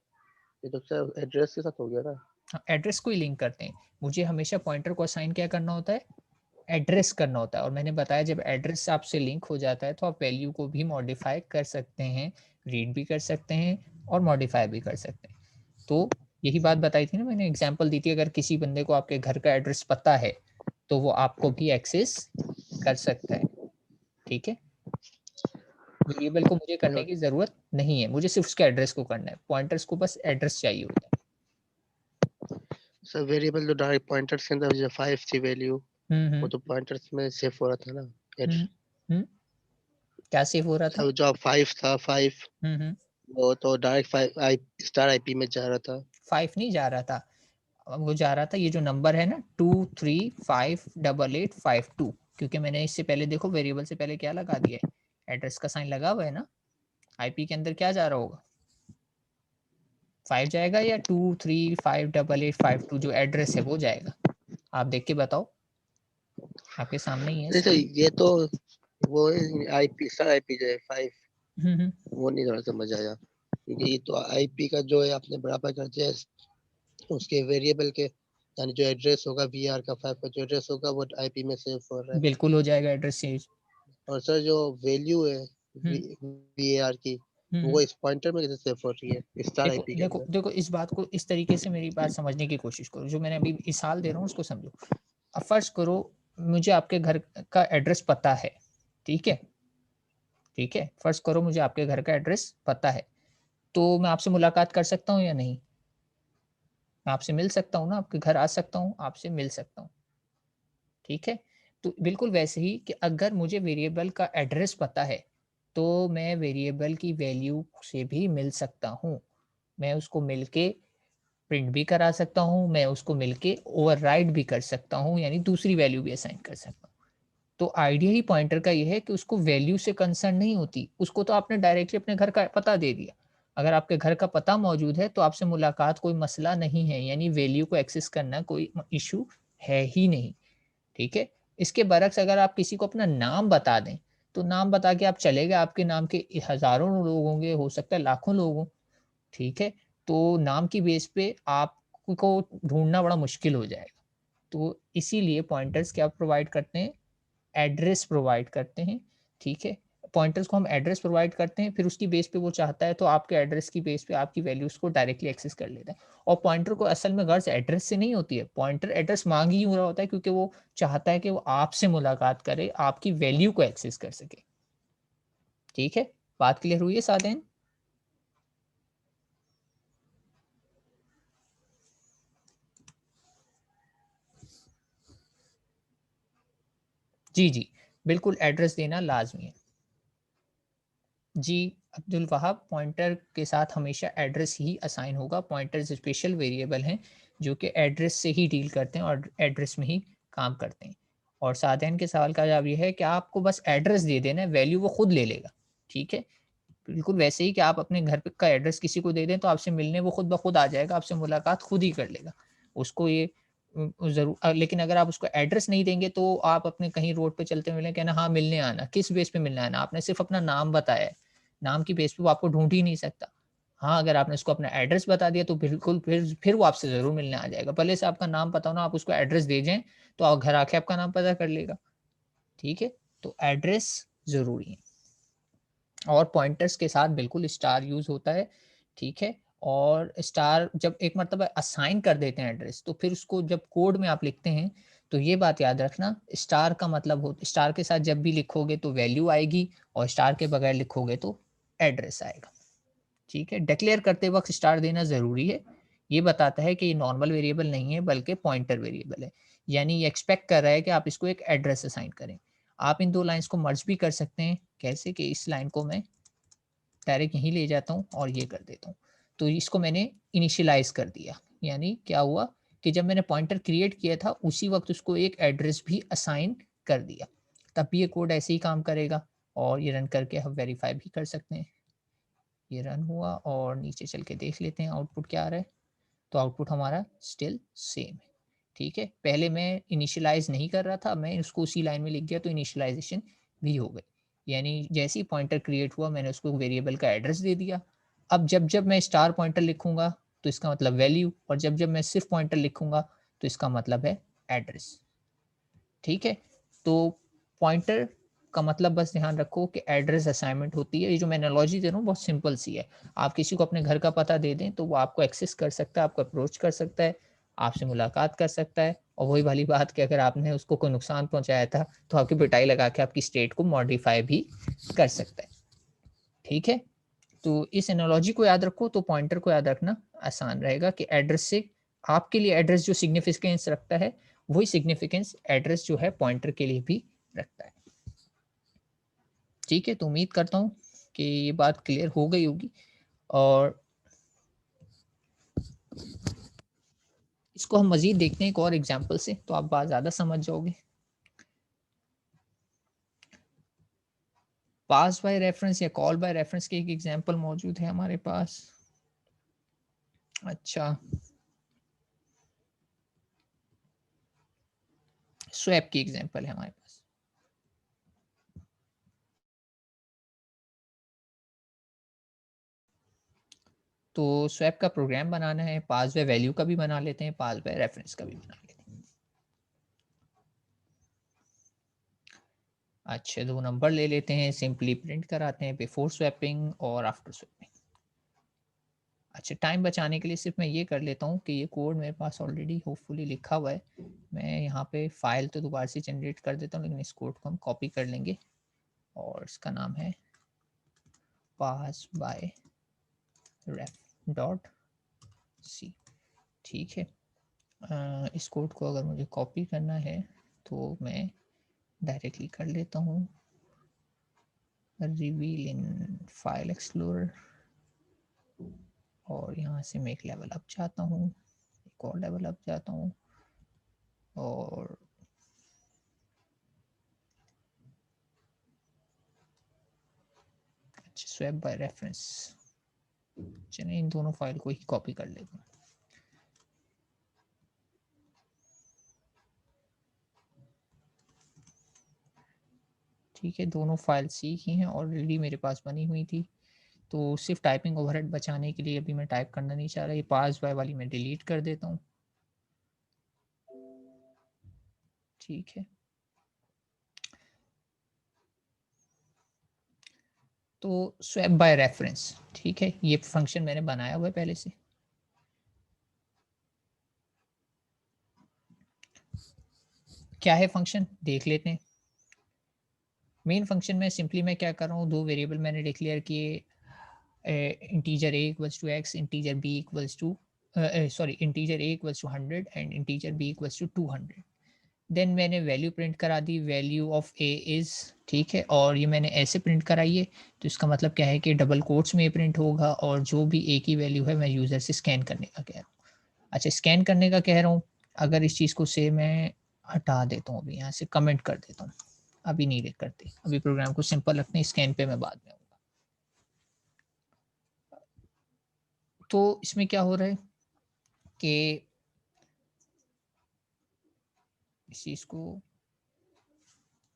ये तो सर एड्रेस के साथ हो गया ना। हाँ, एड्रेस को ही लिंक करते हैं। मुझे हमेशा पॉइंटर को असाइन क्या करना होता है, एड्रेस करना होता है। और मैंने बताया जब एड्रेस आपसे लिंक हो जाता है तो आप वैल्यू को भी मॉडिफाई कर सकते हैं, रीड भी कर सकते हैं और मॉडिफाई भी कर सकते हैं। तो यही बात बताई थी ना मैंने, एग्जांपल दी थी, अगर किसी बंदे को आपके घर का एड्रेस पता है तो वो आपको भी एक्सेस कर सकता है। ठीक है, वेरिएबल को मुझे करने की जरूरत नहीं है, मुझे सिर्फ उसके एड्रेस को करना है, पॉइंटर्स को बस एड्रेस चाहिए होता है। सर वेरिएबल तो डायरेक्ट पॉइंटर्स के अंदर जो 5 थी वैल्यू, वो हम्म। तो पॉइंटर्स में सेव हो रहा था ना। हम्म हम्म, क्या सेव हो रहा था। सर जो 5 था 5, हम्म। वो तो डायरेक्ट 5 आई स्टार आईपी में जा रहा था। 5 नहीं जा रहा था, वो जा रहा था ये जो नंबर है ना 23588852, क्योंकि मैंने इससे पहले देखो वेरिएबल से पहले क्या लगा दिया है, एड्रेस का साइन लगा हुआ है ना। आईपी के अंदर क्या जा रहा होगा, 5 जाएगा या 23588852 जो एड्रेस है वो जाएगा। आप देख के बताओ, आपके सामने ही है नहीं सर स्क्रीन। ये तो वो आईपी स्टार आईपी जो है 5, हम्म। वो नहीं थोड़ा समझ आया, क्योंकि ये तो आईपी का जो है आपने बराबर कर दिया उसके वेरिएबल के, यानी जो एड्रेस होगा वीआर का 5 का जो एड्रेस होगा वो आईपी में सेव हो रहा है। बिल्कुल हो जाएगा एड्रेस चेंज। और सर जो वैल्यू है हम्म वीआर की, हम्म। वो इस पॉइंटर में कैसे सेव हो रही है स्टार देखो आईपी के देखो अंदर। देखो, इस बात को इस तरीके से मेरी बात समझने की कोशिश करो, जो मैंने अभी मिसाल दे रहा हूँ उसको समझो। अब फर्ज करो मुझे आपके घर का एड्रेस पता है, ठीक है, ठीक है, फर्ज करो मुझे आपके घर का एड्रेस पता है, तो मैं आपसे मुलाकात कर सकता हूँ या नहीं, मैं आपसे मिल सकता हूँ ना, आपके घर आ सकता हूँ, आपसे मिल सकता हूँ। ठीक है, तो बिल्कुल वैसे ही कि अगर मुझे वेरिएबल का एड्रेस पता है तो मैं वेरिएबल की वैल्यू से भी मिल सकता हूँ, मैं उसको मिलके प्रिंट भी करा सकता हूँ, मैं उसको मिलके ओवरराइड भी कर सकता हूँ, यानी दूसरी वैल्यू भी असाइन कर सकता हूँ। तो आइडिया ही पॉइंटर का ये है कि उसको वैल्यू से कंसर्न नहीं होती, उसको तो आपने डायरेक्टली अपने घर का पता दे दिया। अगर आपके घर का पता मौजूद है तो आपसे मुलाकात कोई मसला नहीं है, यानी वैल्यू को एक्सेस करना कोई इशू है ही नहीं। ठीक है, इसके बरक्स अगर आप किसी को अपना नाम बता दें तो नाम बता के आप चले गए, आपके नाम के हजारों लोग होंगे, हो सकता है लाखों लोग हों। ठीक है, तो नाम की बेस पे आपको ढूंढना बड़ा मुश्किल हो जाएगा। तो इसीलिए पॉइंटर्स क्या प्रोवाइड करते हैं, एड्रेस प्रोवाइड करते हैं। ठीक है, पॉइंटर्स को हम एड्रेस प्रोवाइड करते हैं, फिर उसकी बेस पे वो चाहता है तो आपके एड्रेस की बेस पे आपकी वैल्यूज को डायरेक्टली एक्सेस कर लेता है। और पॉइंटर को असल में गर्ज एड्रेस से नहीं होती है, पॉइंटर एड्रेस मांग ही हो रहा होता है क्योंकि वो चाहता है कि वो आपसे मुलाकात करे, आपकी वैल्यू को एक्सेस कर सके। ठीक है, बात क्लियर हुई है सादेन। जी जी, बिल्कुल एड्रेस देना लाजमी है। जी अब्दुल वहाब, पॉइंटर के साथ हमेशा एड्रेस ही असाइन होगा, पॉइंटर्स स्पेशल वेरिएबल हैं जो कि एड्रेस से ही डील करते हैं और एड्रेस में ही काम करते हैं। और सादेन के सवाल का जवाब ये है कि आपको बस एड्रेस दे देना है, वैल्यू वो खुद ले लेगा। ठीक है, बिल्कुल वैसे ही कि आप अपने घर पे का एड्रेस किसी को दे दें तो आपसे मिलने वो खुद ब खुद आ जाएगा, आपसे मुलाकात खुद ही कर लेगा। उसको ये लेकिन अगर आप उसको एड्रेस नहीं देंगे तो आप अपने कहीं रोड पे चलते मिले कहना हाँ, मिलने आना, किस बेस पे मिलने आना? आपने सिर्फ़ अपना नाम बताया है, नाम की बेस पे वो आपको ढूँढ ही नहीं सकता। हाँ, अगर आपने उसको अपना एड्रेस बता दिया तो बिल्कुल फिर वो आपसे ज़रूर मिलने आ जाएगा। भले से आपका नाम पता हो ना, आप उसको एड्रेस दे जाएँ, तो घर आके आपका नाम पता कर लेगा। ठीक है? तो एड्रेस ज़रूरी है। और पॉइंटर्स के साथ बिल्कुल स्टार यूज़ होता है, ठीक है? और स्टार जब एक मर्तबा असाइन कर देते हैं एड्रेस, तो फिर उसको जब कोड में आप लिखते हैं, तो ये बात याद रखना स्टार का मतलब हो स्टार के साथ जब भी लिखोगे तो वैल्यू आएगी और स्टार के बगैर लिखोगे तो एड्रेस आएगा, ठीक है? डिक्लेयर करते वक़्त स्टार देना ज़रूरी है। ये बताता है कि ये नॉर्मल वेरिएबल नहीं है बल्कि पॉइंटर वेरिएबल है। यानी ये एक्सपेक्ट कर रहा है कि आप इसको एक एड्रेस असाइन करें। आप इन 2 लाइन्स को मर्ज भी कर सकते हैं। कैसे कि इस लाइन को मैं डायरेक्ट यहीं ले जाता हूँ और ये कर देता हूँ। तो इसको मैंने इनिशियलाइज़ कर दिया। यानी क्या हुआ कि जब मैंने पॉइंटर क्रिएट किया था उसी वक़्त उसको एक एड्रेस भी असाइन कर दिया। तब भी ये कोड ऐसे ही काम करेगा और ये रन करके हम वेरीफ़ाई भी कर सकते हैं। ये रन हुआ और नीचे चल के देख लेते हैं आउटपुट क्या आ रहा है। तो आउटपुट हमारा स्टिल सेम है, ठीक है? पहले मैं इनिशियलाइज़ नहीं कर रहा था, मैं इसको उसी लाइन में लिख दिया तो इनिशियलाइज़ेशन भी हो गई। यानी जैसे ही पॉइंटर क्रिएट हुआ मैंने उसको वेरिएबल का एड्रेस दे दिया। अब जब-जब मैं स्टार पॉइंटर लिखूँगा तो इसका मतलब वैल्यू और जब-जब मैं सिर्फ़ पॉइंटर लिखूँगा तो इसका मतलब है एड्रेस। ठीक है? तो पॉइंटर का मतलब बस ध्यान रखो कि एड्रेस असाइनमेंट होती है। ये जो मैं एनालॉजी दे रहा हूँ बहुत सिंपल सी है। आप किसी को अपने घर का पता दे दें तो वो आपको एक्सेस कर सकता है, आपको अप्रोच कर सकता है, आपसे मुलाकात कर सकता है और वही वाली बात कि अगर आपने उसको कोई नुकसान पहुँचाया था तो आपकी पिटाई लगा के आपकी स्टेट को मॉडिफ़ाई भी कर सकता है। ठीक है? तो इस एनालॉजी को याद रखो तो पॉइंटर को याद रखना आसान रहेगा कि एड्रेस से आपके लिए एड्रेस जो सिग्निफिकेंस रखता है, वही सिग्निफिकेंस एड्रेस जो है पॉइंटर के लिए भी रखता है। ठीक है? तो उम्मीद करता हूँ कि ये बात क्लियर हो गई होगी और इसको हम मज़ीद देखते हैं एक और एग्ज़ाम्पल से तो आप बात ज़्यादा समझ जाओगे। पास बाय रेफरेंस या कॉल बाय रेफरेंस की एक एग्ज़ाम्पल मौजूद है हमारे पास। अच्छा, स्वैप की एग्ज़ाम्पल है हमारे पास। तो स्वैप का प्रोग्राम बनाना है, पास बाय वैल्यू का भी बना लेते हैं, पास बाय रेफरेंस का भी बना लेते हैं। अच्छा, 2 नंबर ले लेते हैं, सिंपली प्रिंट कराते हैं बिफोर स्वैपिंग और आफ्टर स्वैपिंग। अच्छा, टाइम बचाने के लिए सिर्फ़ मैं ये कर लेता हूँ कि ये कोड मेरे पास ऑलरेडी होपफुली लिखा हुआ है। मैं यहाँ पे फ़ाइल तो दोबारा से जनरेट कर देता हूँ, लेकिन इस कोड को हम कॉपी कर लेंगे और इसका नाम है पास बाय रेफ डॉट सी। ठीक है? इस कोड को अगर मुझे कॉपी करना है, तो मैं डायरेक्टली कर लेता हूँ रिवील इन फाइल एक्सप्लोरर और यहाँ से मैं एक लेवल अप जाता हूँ, एक और लेवल अप जाता हूँ और अच्छा स्वैप बाय रेफरेंस। चलिए इन दोनों फाइल को ही कॉपी कर लेता हूँ। ठीक है, दोनों फाइल सी ही हैं, ऑलरेडी मेरे पास बनी हुई थी। तो सिर्फ टाइपिंग ओवरहेड बचाने के लिए अभी मैं टाइप करना नहीं चाह रहा, ये पास बाय वाली मैं डिलीट कर देता हूँ। ठीक है, तो स्वैप बाय रेफरेंस, ठीक है, ये फंक्शन मैंने बनाया हुआ है पहले से। क्या है फंक्शन देख लेते हैं। मेन फंक्शन में सिंपली मैं क्या कर रहा हूँ, 2 वेरिएबल मैंने डिक्लेयर किए, integer a equals to x, integer b equals to sorry integer a equals to 100 and integer b equals to 200। Then मैंने वैल्यू प्रिंट करा दी, वैल्यू ऑफ a इज़, ठीक है, और ये मैंने ऐसे प्रिंट कराई है, तो इसका मतलब क्या है कि डबल कोट्स में ये प्रिंट होगा और जो भी a की वैल्यू है मैं यूज़र से स्कैन करने का कह रहा हूँ। अच्छा, स्कैन करने का कह रहा हूँ, अगर इस चीज़ को से मैं हटा देता हूँ, अभी यहाँ से कमेंट कर देता हूँ, अभी नहीं करते, अभी प्रोग्राम को सिंपल रखते हैं, स्कैन पे मैं बाद में आऊँगा। तो इसमें क्या हो रहा है कि इस चीज़ को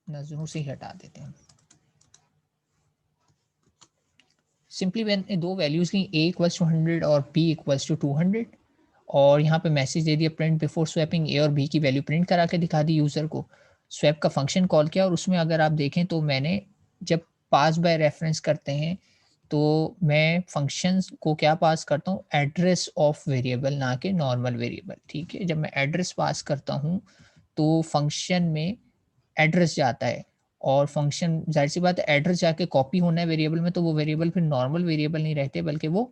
नज़रों से ही हटा देते हैं। सिंपली मैंने दो वैल्यूज़ ली, a इक्वल्स टू 100 और b इक्वल्स टू 200, और यहाँ पे मैसेज दे दिया प्रिंट बिफोर स्वैपिंग a और b की वैल्यू प्रिंट करा के दिखा दी यूज़र को। स्वैप का फंक्शन कॉल किया और उसमें अगर आप देखें तो मैंने जब पास बाय रेफरेंस करते हैं तो मैं फंक्शंस को क्या पास करता हूँ, एड्रेस ऑफ वेरिएबल, ना कि नॉर्मल वेरिएबल। ठीक है, जब मैं एड्रेस पास करता हूँ तो फंक्शन में एड्रेस जाता है, और फंक्शन ज़ाहिर सी बात है एड्रेस जाके कॉपी होना है वेरिएबल में, तो वो वेरिएबल फिर नॉर्मल वेरिएबल नहीं रहते बल्कि वो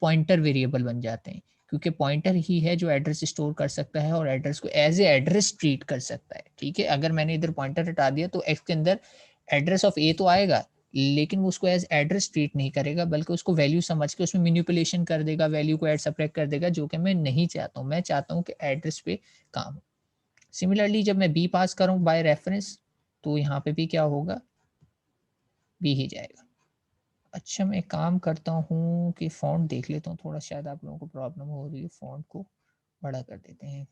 पॉइंटर वेरिएबल बन जाते हैं, क्योंकि पॉइंटर ही है जो एड्रेस स्टोर कर सकता है और एड्रेस को एज ए एड्रेस ट्रीट कर सकता है। ठीक है, अगर मैंने इधर पॉइंटर हटा दिया तो एक्स के अंदर एड्रेस ऑफ ए तो आएगा, लेकिन वो उसको एज एड्रेस ट्रीट नहीं करेगा बल्कि उसको वैल्यू समझ के उसमें मैनिपुलेशन कर देगा, वैल्यू को ऐड सब्ट्रैक्ट कर देगा, जो कि मैं नहीं चाहता हूँ। मैं चाहता हूँ कि एड्रेस पे काम हो। सिमिलरली जब मैं बी पास करूँ बाय रेफरेंस, तो यहाँ पे भी क्या होगा, बी ही जाएगा। अच्छा, मैं एक काम करता हूँ कि फ़ॉन्ट देख लेता हूँ थोड़ा, शायद आप लोगों को प्रॉब्लम हो रही है, फ़ॉन्ट को बड़ा कर देते हैं।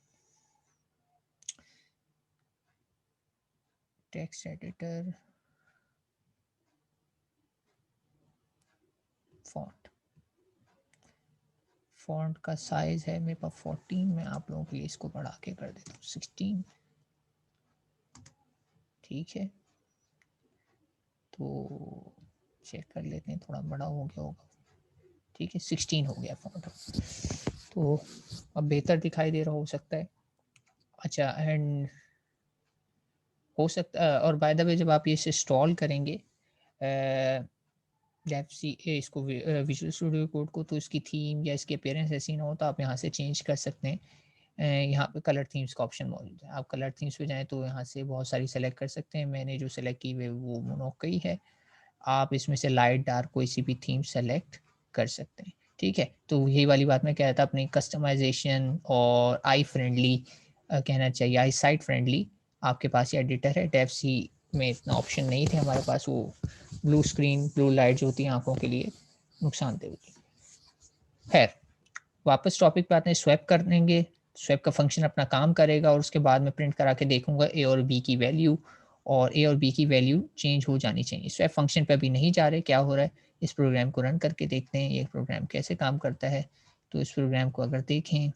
टेक्स्ट एडिटर, फ़ॉन्ट, फ़ॉन्ट का साइज़ है मेरे पास 14, मैं आप लोगों के लिए इसको बढ़ा के कर देता हूँ 16। ठीक है, तो चेक कर लेते हैं थोड़ा बड़ा हो गया होगा। ठीक है, 16 हो गया फ़ॉन्ट, तो अब बेहतर दिखाई दे रहा हो सकता है। अच्छा, एंड हो सकता है, और बाय द वे जब आप ये इंस्टॉल करेंगे डेव सी इसको विजुअल स्टूडियो कोड को, तो इसकी थीम या इसकी अपीयरेंस ऐसी ना हो तो आप यहाँ से चेंज कर सकते हैं। यहाँ पे कलर थीम्स का ऑप्शन मौजूद है, आप कलर थीम्स पे जाएँ तो यहाँ से बहुत सारी सेलेक्ट कर सकते हैं। मैंने जो सेलेक्ट की हुई है वो मोनोकई है। आप इसमें से लाइट डार्क कोई सी भी थीम सेलेक्ट कर सकते हैं। ठीक है, तो यही वाली बात मैं कह रहा था, अपनी कस्टमाइजेशन और आई फ्रेंडली कहना चाहिए, आई साइट फ्रेंडली आपके पास ये एडिटर है। डेव सी में इतना ऑप्शन नहीं थे हमारे पास, वो ब्लू स्क्रीन, ब्लू लाइट जो होती है आंखों के लिए नुकसानदेह होती है। खैर, वापस टॉपिक पे आते हैं, स्वैप कर देंगे। स्वैप का फंक्शन अपना काम करेगा और उसके बाद मैं प्रिंट करा के देखूंगा ए और बी की वैल्यू, और ए और बी की वैल्यू चेंज हो जानी चाहिए। स्वैप फंक्शन पे अभी नहीं जा रहे, क्या हो रहा है, इस प्रोग्राम को रन करके देखते हैं ये प्रोग्राम कैसे काम करता है। तो इस प्रोग्राम को अगर देखें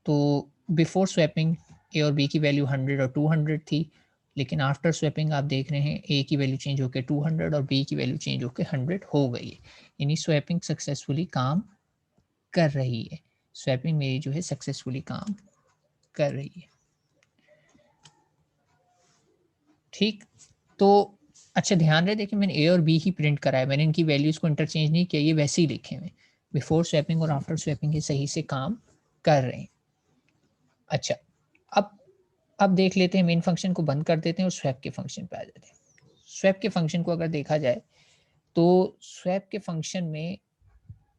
तो बिफोर स्वैपिंग ए और बी की वैल्यू 100 और 200 थी, लेकिन आफ्टर स्वैपिंग आप देख रहे हैं ए की वैल्यू चेंज होकर 200 और बी की वैल्यू चेंज होकर 100 हो गई है, यानी स्वैपिंग सक्सेसफुली काम कर रही है। स्वैपिंग मेरी जो है सक्सेसफुली काम कर रही है। ठीक, तो अच्छा ध्यान रहे, देखिए मैंने ए और बी ही प्रिंट करा है, मैंने इनकी वैल्यूज़ को इंटरचेंज नहीं किया, ये वैसे ही लिखे हुए बिफोर स्वैपिंग और आफ्टर स्वैपिंग ये सही से काम कर रहे हैं। अच्छा, अब अब देख लेते हैं, मेन फंक्शन को बंद कर देते हैं और स्वैप के फंक्शन पे आ जाते हैं। स्वैप के फंक्शन को अगर देखा जाए तो स्वैप के फंक्शन में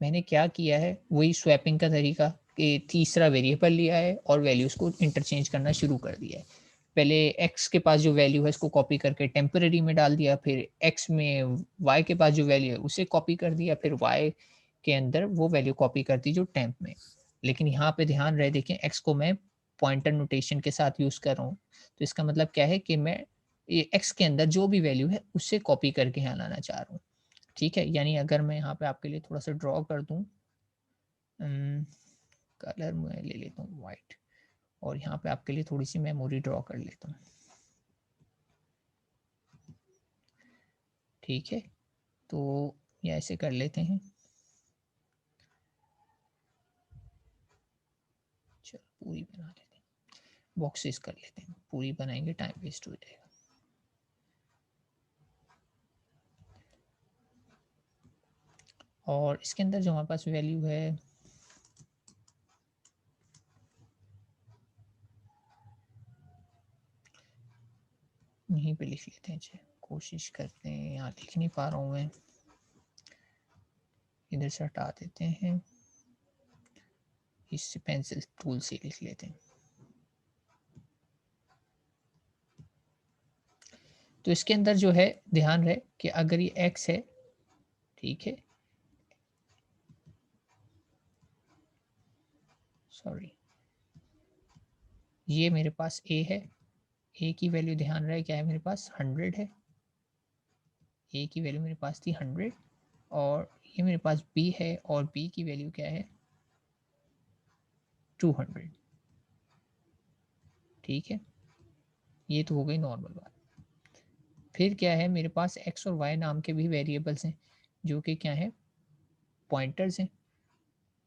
मैंने क्या किया है, वही स्वैपिंग का तरीका कि तीसरा वेरिएबल लिया है और वैल्यूज़ को इंटरचेंज करना शुरू कर दिया है। पहले एक्स के पास जो वैल्यू है इसको कॉपी करके टेम्परेरी में डाल दिया, फिर एक्स में वाई के पास जो वैल्यू है उसे कॉपी कर दिया, फिर वाई के अंदर वो वैल्यू कॉपी कर दी जो टेम्प में। लेकिन यहाँ पे ध्यान रहे, देखें एक्स को मैं पॉइंटर नोटेशन के साथ यूज़ कर रहा हूँ, तो इसका मतलब क्या है कि मैं ये एक्स के अंदर जो भी वैल्यू है उसे कॉपी करके यहाँ लाना चाह रहा हूँ। ठीक है, यानी अगर मैं यहाँ पे आपके लिए थोड़ा सा ड्रॉ कर दूँ, कलर मैं ले लेता हूँ वाइट, और यहाँ पे आपके लिए थोड़ी सी मेमोरी ड्रॉ कर लेता हूँ। ठीक है, तो ये ऐसे कर लेते हैं। चलो पूरी बना लेते हैं, बॉक्सेस कर लेते हैं, पूरी बनाएंगे टाइम वेस्ट हो जाएगा। और इसके अंदर जो हमारे पास वैल्यू है, यहीं पे लिख लेते हैं। चलिए कोशिश करते हैं, यहाँ लिख नहीं पा रहा हूँ मैं, इधर से हटा देते हैं, इससे पेंसिल टूल से लिख लेते हैं। तो इसके अंदर जो है ध्यान रहे कि अगर ये एक्स है, ठीक है, सॉरी, ये मेरे पास ए है, ए की वैल्यू ध्यान रहे क्या है मेरे पास 100 है, ए की वैल्यू मेरे पास थी 100, और ये मेरे पास बी है और बी की वैल्यू क्या है 200। ठीक है, ये तो हो गई नॉर्मल बात। फिर क्या है मेरे पास एक्स और वाई नाम के भी वेरिएबल्स हैं जो कि क्या है पॉइंटर्स हैं।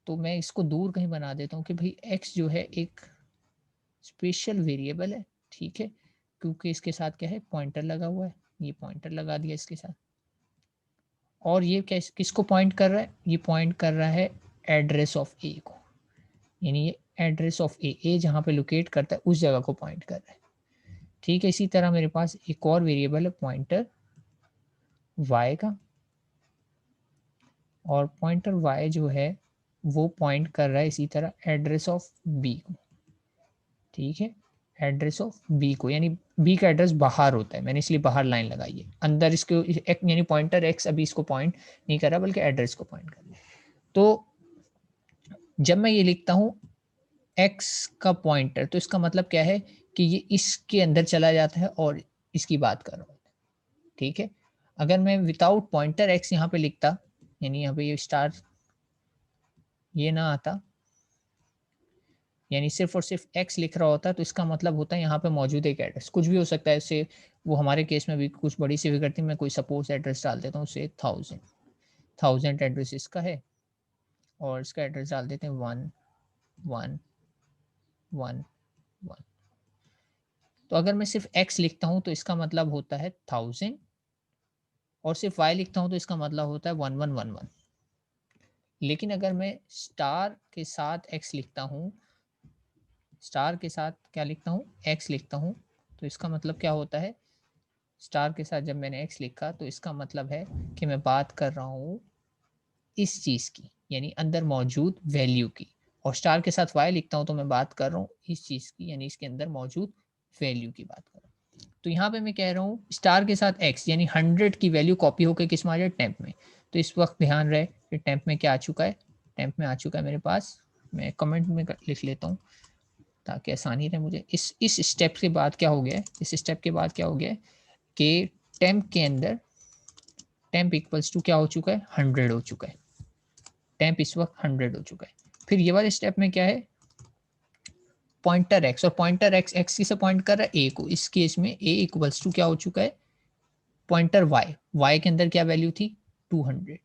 तो मैं इसको दूर कहीं बना देता हूँ कि भाई एक्स जो है एक स्पेशल वेरिएबल है, ठीक है, क्योंकि इसके साथ क्या है पॉइंटर लगा हुआ है, ये पॉइंटर लगा दिया इसके साथ। और ये किसको पॉइंट कर रहा है, ये पॉइंट कर रहा है एड्रेस ऑफ ए को, यानी ये एड्रेस ऑफ ए जहाँ पे लोकेट करता है उस जगह को पॉइंट कर रहा है। ठीक है, इसी तरह मेरे पास एक और वेरिएबल है पॉइंटर वाई का, और पॉइंटर वाई जो है वो पॉइंट कर रहा है इसी तरह एड्रेस ऑफ बी को। ठीक है, एड्रेस ऑफ बी को, यानी बी का एड्रेस बाहर होता है, मैंने इसलिए बाहर लाइन लगाई है, अंदर इसको यानी पॉइंटर एक्स अभी इसको पॉइंट नहीं कर रहा बल्कि एड्रेस को पॉइंट कर रहा है। तो जब मैं ये लिखता हूँ एक्स का पॉइंटर, तो इसका मतलब क्या है कि ये इसके अंदर चला जाता है और इसकी बात कर रहा हूँ। ठीक है, अगर मैं विदाउट पॉइंटर एक्स यहाँ पे लिखता, यानी यहाँ पे ये स्टार ये ना आता, यानी सिर्फ और सिर्फ एक्स लिख रहा होता, तो इसका मतलब होता है यहाँ पे मौजूद एक एड्रेस, कुछ भी हो सकता है इससे, वो हमारे केस में भी कुछ बड़ी सी फिगर थी, मैं कोई सपोज एड्रेस डाल देता हूँ, उसे 1000 एड्रेस इसका है, और इसका एड्रेस डाल देते हैं 1111। तो अगर मैं सिर्फ एक्स लिखता हूँ तो इसका मतलब होता है 1000, और सिर्फ वाई लिखता हूँ तो इसका मतलब होता है 1111। लेकिन अगर मैं स्टार के साथ एक्स लिखता हूँ, स्टार के साथ क्या लिखता हूँ एक्स लिखता हूँ, तो इसका मतलब क्या होता है, स्टार के साथ जब मैंने एक्स लिखा तो इसका मतलब है कि मैं बात कर रहा हूँ इस चीज़ की, यानी अंदर मौजूद वैल्यू की, और स्टार के साथ वाई लिखता हूँ तो मैं बात कर रहा हूँ इस चीज़ की, यानी इसके अंदर मौजूद वैल्यू की बात कर रहा हूँ। तो यहाँ पे मैं कह रहा हूँ स्टार के साथ एक्स, यानी 100 की वैल्यू कॉपी होकर किस में आ जाए टेम्प में। तो इस वक्त ध्यान रहे कि टेम्प में क्या आ चुका है, टेम्प में आ चुका है मेरे पास, मैं कमेंट में लिख लेता हूँ ताकि आसानी रहे मुझे। इस स्टेप के बाद क्या हो गया है, इस स्टेप के बाद क्या हो गया है कि टेम्प के अंदर टेम्प इक्वल्स टू क्या हो चुका है 100 हो चुका है, टेम्प इस वक्त 100 हो चुका है। फिर ये वाले स्टेप में क्या है पॉइंटर एक्स, और पॉइंटर एक्स एक्स किसे पॉइंट कर रहा है ए को, इस केस में ए इक्वल्स टू क्या हो चुका है पॉइंटर वाई, वाई के अंदर क्या वैल्यू थी 200,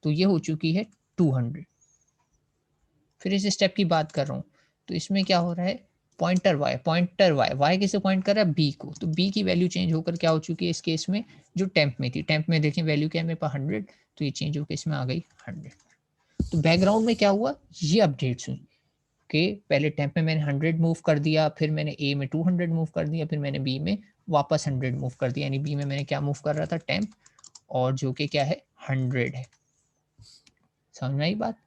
तो ये हो चुकी है 200। फिर इस स्टेप की बात कर रहा हूँ, तो इसमें क्या हो रहा है पॉइंटर वाई, वाई किसे पॉइंट कर रहा है बी को, तो बी की वैल्यू चेंज होकर क्या हो चुकी है इस केस में जो टेम्प में थी, टेम्प में देखें वैल्यू क्या है मेरे पास 100, तो ये चेंज होकर इसमें आ गई 100। तो बैकग्राउंड में क्या हुआ, ये अपडेट्स हुई कि पहले टेम्प में मैंने 100 मूव कर दिया, फिर मैंने ए में 200 मूव कर दिया, फिर मैंने बी में वापस 100 मूव कर दिया, यानी बी में मैंने क्या मूव कर रहा था टेम्प, और जो कि क्या है 100 है। समझ में आई बात,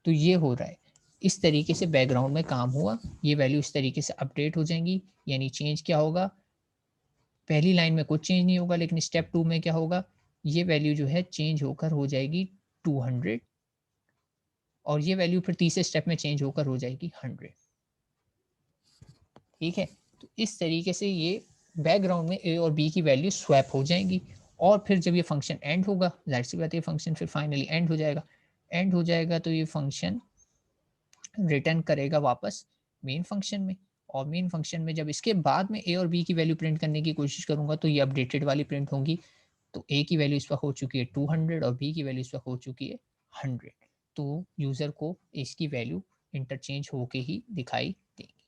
तो ये हो रहा है इस तरीके से बैकग्राउंड में काम हुआ, ये वैल्यू इस तरीके से अपडेट हो जाएंगी, यानी चेंज क्या होगा, पहली लाइन में कुछ चेंज नहीं होगा, लेकिन स्टेप 2 में क्या होगा, ये वैल्यू जो है चेंज होकर हो जाएगी 200, और ये वैल्यू फिर तीसरे स्टेप में चेंज होकर हो जाएगी 100। ठीक है, तो इस तरीके से ये बैकग्राउंड में ए और बी की वैल्यू स्वैप हो जाएंगी, और फिर जब ये फंक्शन एंड होगा, जाहिर सी बात है फंक्शन फिर फाइनली एंड हो जाएगा, एंड हो जाएगा तो ये फंक्शन रिटर्न करेगा वापस मेन फंक्शन में, और मेन फंक्शन में जब इसके बाद में ए और बी की वैल्यू प्रिंट करने की कोशिश करूंगा तो ये अपडेटेड वाली प्रिंट होंगी। तो ए की वैल्यू इस वक्त हो चुकी है 200 और बी की वैल्यू इस वक्त हो चुकी है 100, तो यूजर को इसकी वैल्यू इंटरचेंज होके ही दिखाई देगी।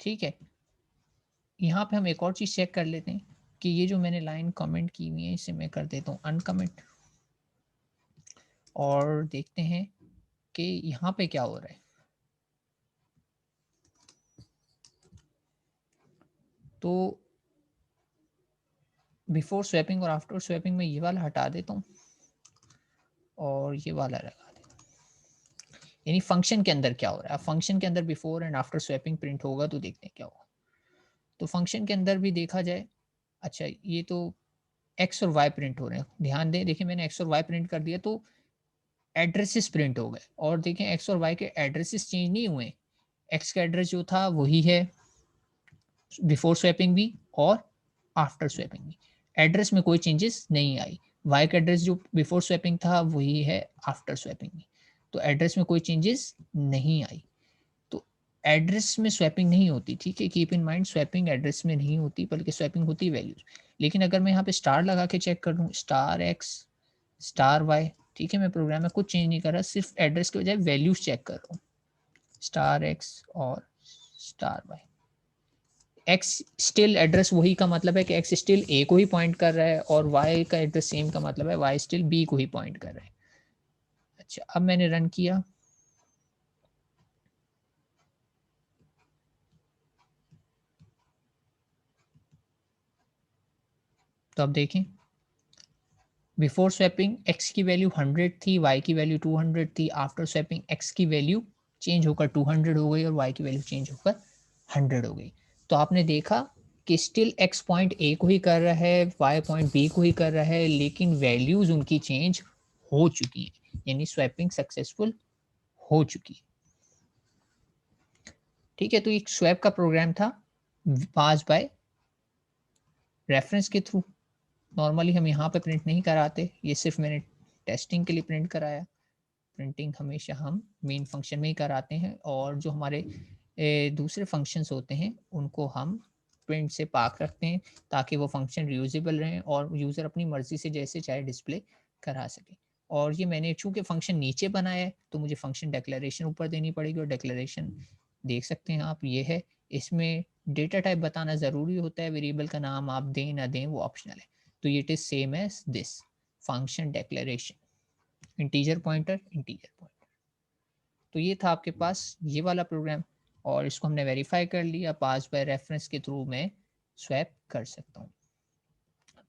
ठीक है, यहाँ पे हम एक और चीज चेक कर लेते हैं कि ये जो मैंने लाइन कमेंट की हुई है इसे मैं कर देता हूँ अनकमेंट, और देखते हैं कि यहाँ पे क्या हो रहा है। तो बिफोर स्वैपिंग और आफ्टर स्वैपिंग में ये वाला हटा देता हूँ और ये वाला लगा देता हूँ, यानी फंक्शन के अंदर क्या हो रहा है। फंक्शन के अंदर before and after swapping print होगा, तो देखते हैं क्या होगा। तो फंक्शन के अंदर भी देखा जाए, अच्छा ये तो एक्स और वाई प्रिंट हो रहे हैं, ध्यान दें, देखिए मैंने एक्स और वाई प्रिंट कर दिया, तो एड्रेसेस प्रिंट हो गए, और देखें एक्स और वाई के एड्रेसेस चेंज नहीं हुए। एक्स का एड्रेस जो था वही है बिफोर स्वैपिंग भी और आफ्टर स्वैपिंग भी, एड्रेस में कोई चेंजेस नहीं आई। वाई का एड्रेस जो बिफोर स्वैपिंग था वही है आफ्टर स्वैपिंग भी, तो एड्रेस में कोई चेंजेस नहीं आई। तो एड्रेस में स्वैपिंग नहीं होती, ठीक है, keep in mind, swapping address में नहीं होती बल्कि स्वैपिंग होती वैल्यूज। लेकिन अगर मैं यहाँ पे स्टार लगा के चेक कर दूँ, स्टार एक्स स्टार वाई, ठीक है, मैं प्रोग्राम में कुछ चेंज नहीं कर रहा, सिर्फ एड्रेस के बजाय वैल्यूज चेक कर रहा हूँ, स्टार एक्स और star Y. X still address वही का मतलब है कि एक्स स्टिल ए को ही पॉइंट कर रहा है, और वाई का एड्रेस सेम का मतलब है वाई स्टिल बी को ही पॉइंट कर रहा है। अच्छा, अब मैंने रन किया, तो अब देखें बिफोर स्वैपिंग एक्स की वैल्यू 100 थी, वाई की वैल्यू 200 थी, आफ्टर स्वैपिंग एक्स की वैल्यू चेंज होकर 200 हो गई और वाई की वैल्यू चेंज होकर 100 हो गई। तो आपने देखा कि स्टिल एक्स पॉइंट ए को ही कर रहा है, वाई पॉइंट बी को ही कर रहा है, लेकिन वैल्यूज उनकी चेंज हो चुकी है, यानी स्वैपिंग सक्सेसफुल हो चुकी है। ठीक है, तो एक स्वैप का प्रोग्राम था पास बाय रेफरेंस के थ्रू। नॉर्मली हम यहाँ पे प्रिंट नहीं कराते, ये सिर्फ मैंने टेस्टिंग के लिए प्रिंट कराया। प्रिंटिंग हमेशा हम मेन फंक्शन में ही कराते हैं, और जो हमारे दूसरे फंक्शंस होते हैं उनको हम प्रिंट से पाक रखते हैं ताकि वो फंक्शन रियूजेबल रहें और यूज़र अपनी मर्ज़ी से जैसे चाहे डिस्प्ले करा सके। और ये मैंने चूँकि फंक्शन नीचे बनाया है तो मुझे फंक्शन डिक्लेरेशन ऊपर देनी पड़ेगी, और डिक्लेरेशन देख सकते हैं आप, ये है। इसमें डेटा टाइप बताना ज़रूरी होता है, वेरिएबल का नाम आप दें ना दें वो ऑप्शनल है। तो it is same as this function declaration, integer pointer integer pointer. तो ये था आपके पास ये वाला प्रोग्राम, और इसको हमने वेरीफाई कर लिया, पास बाय रेफरेंस के थ्रू मैं स्वैप कर सकता हूँ।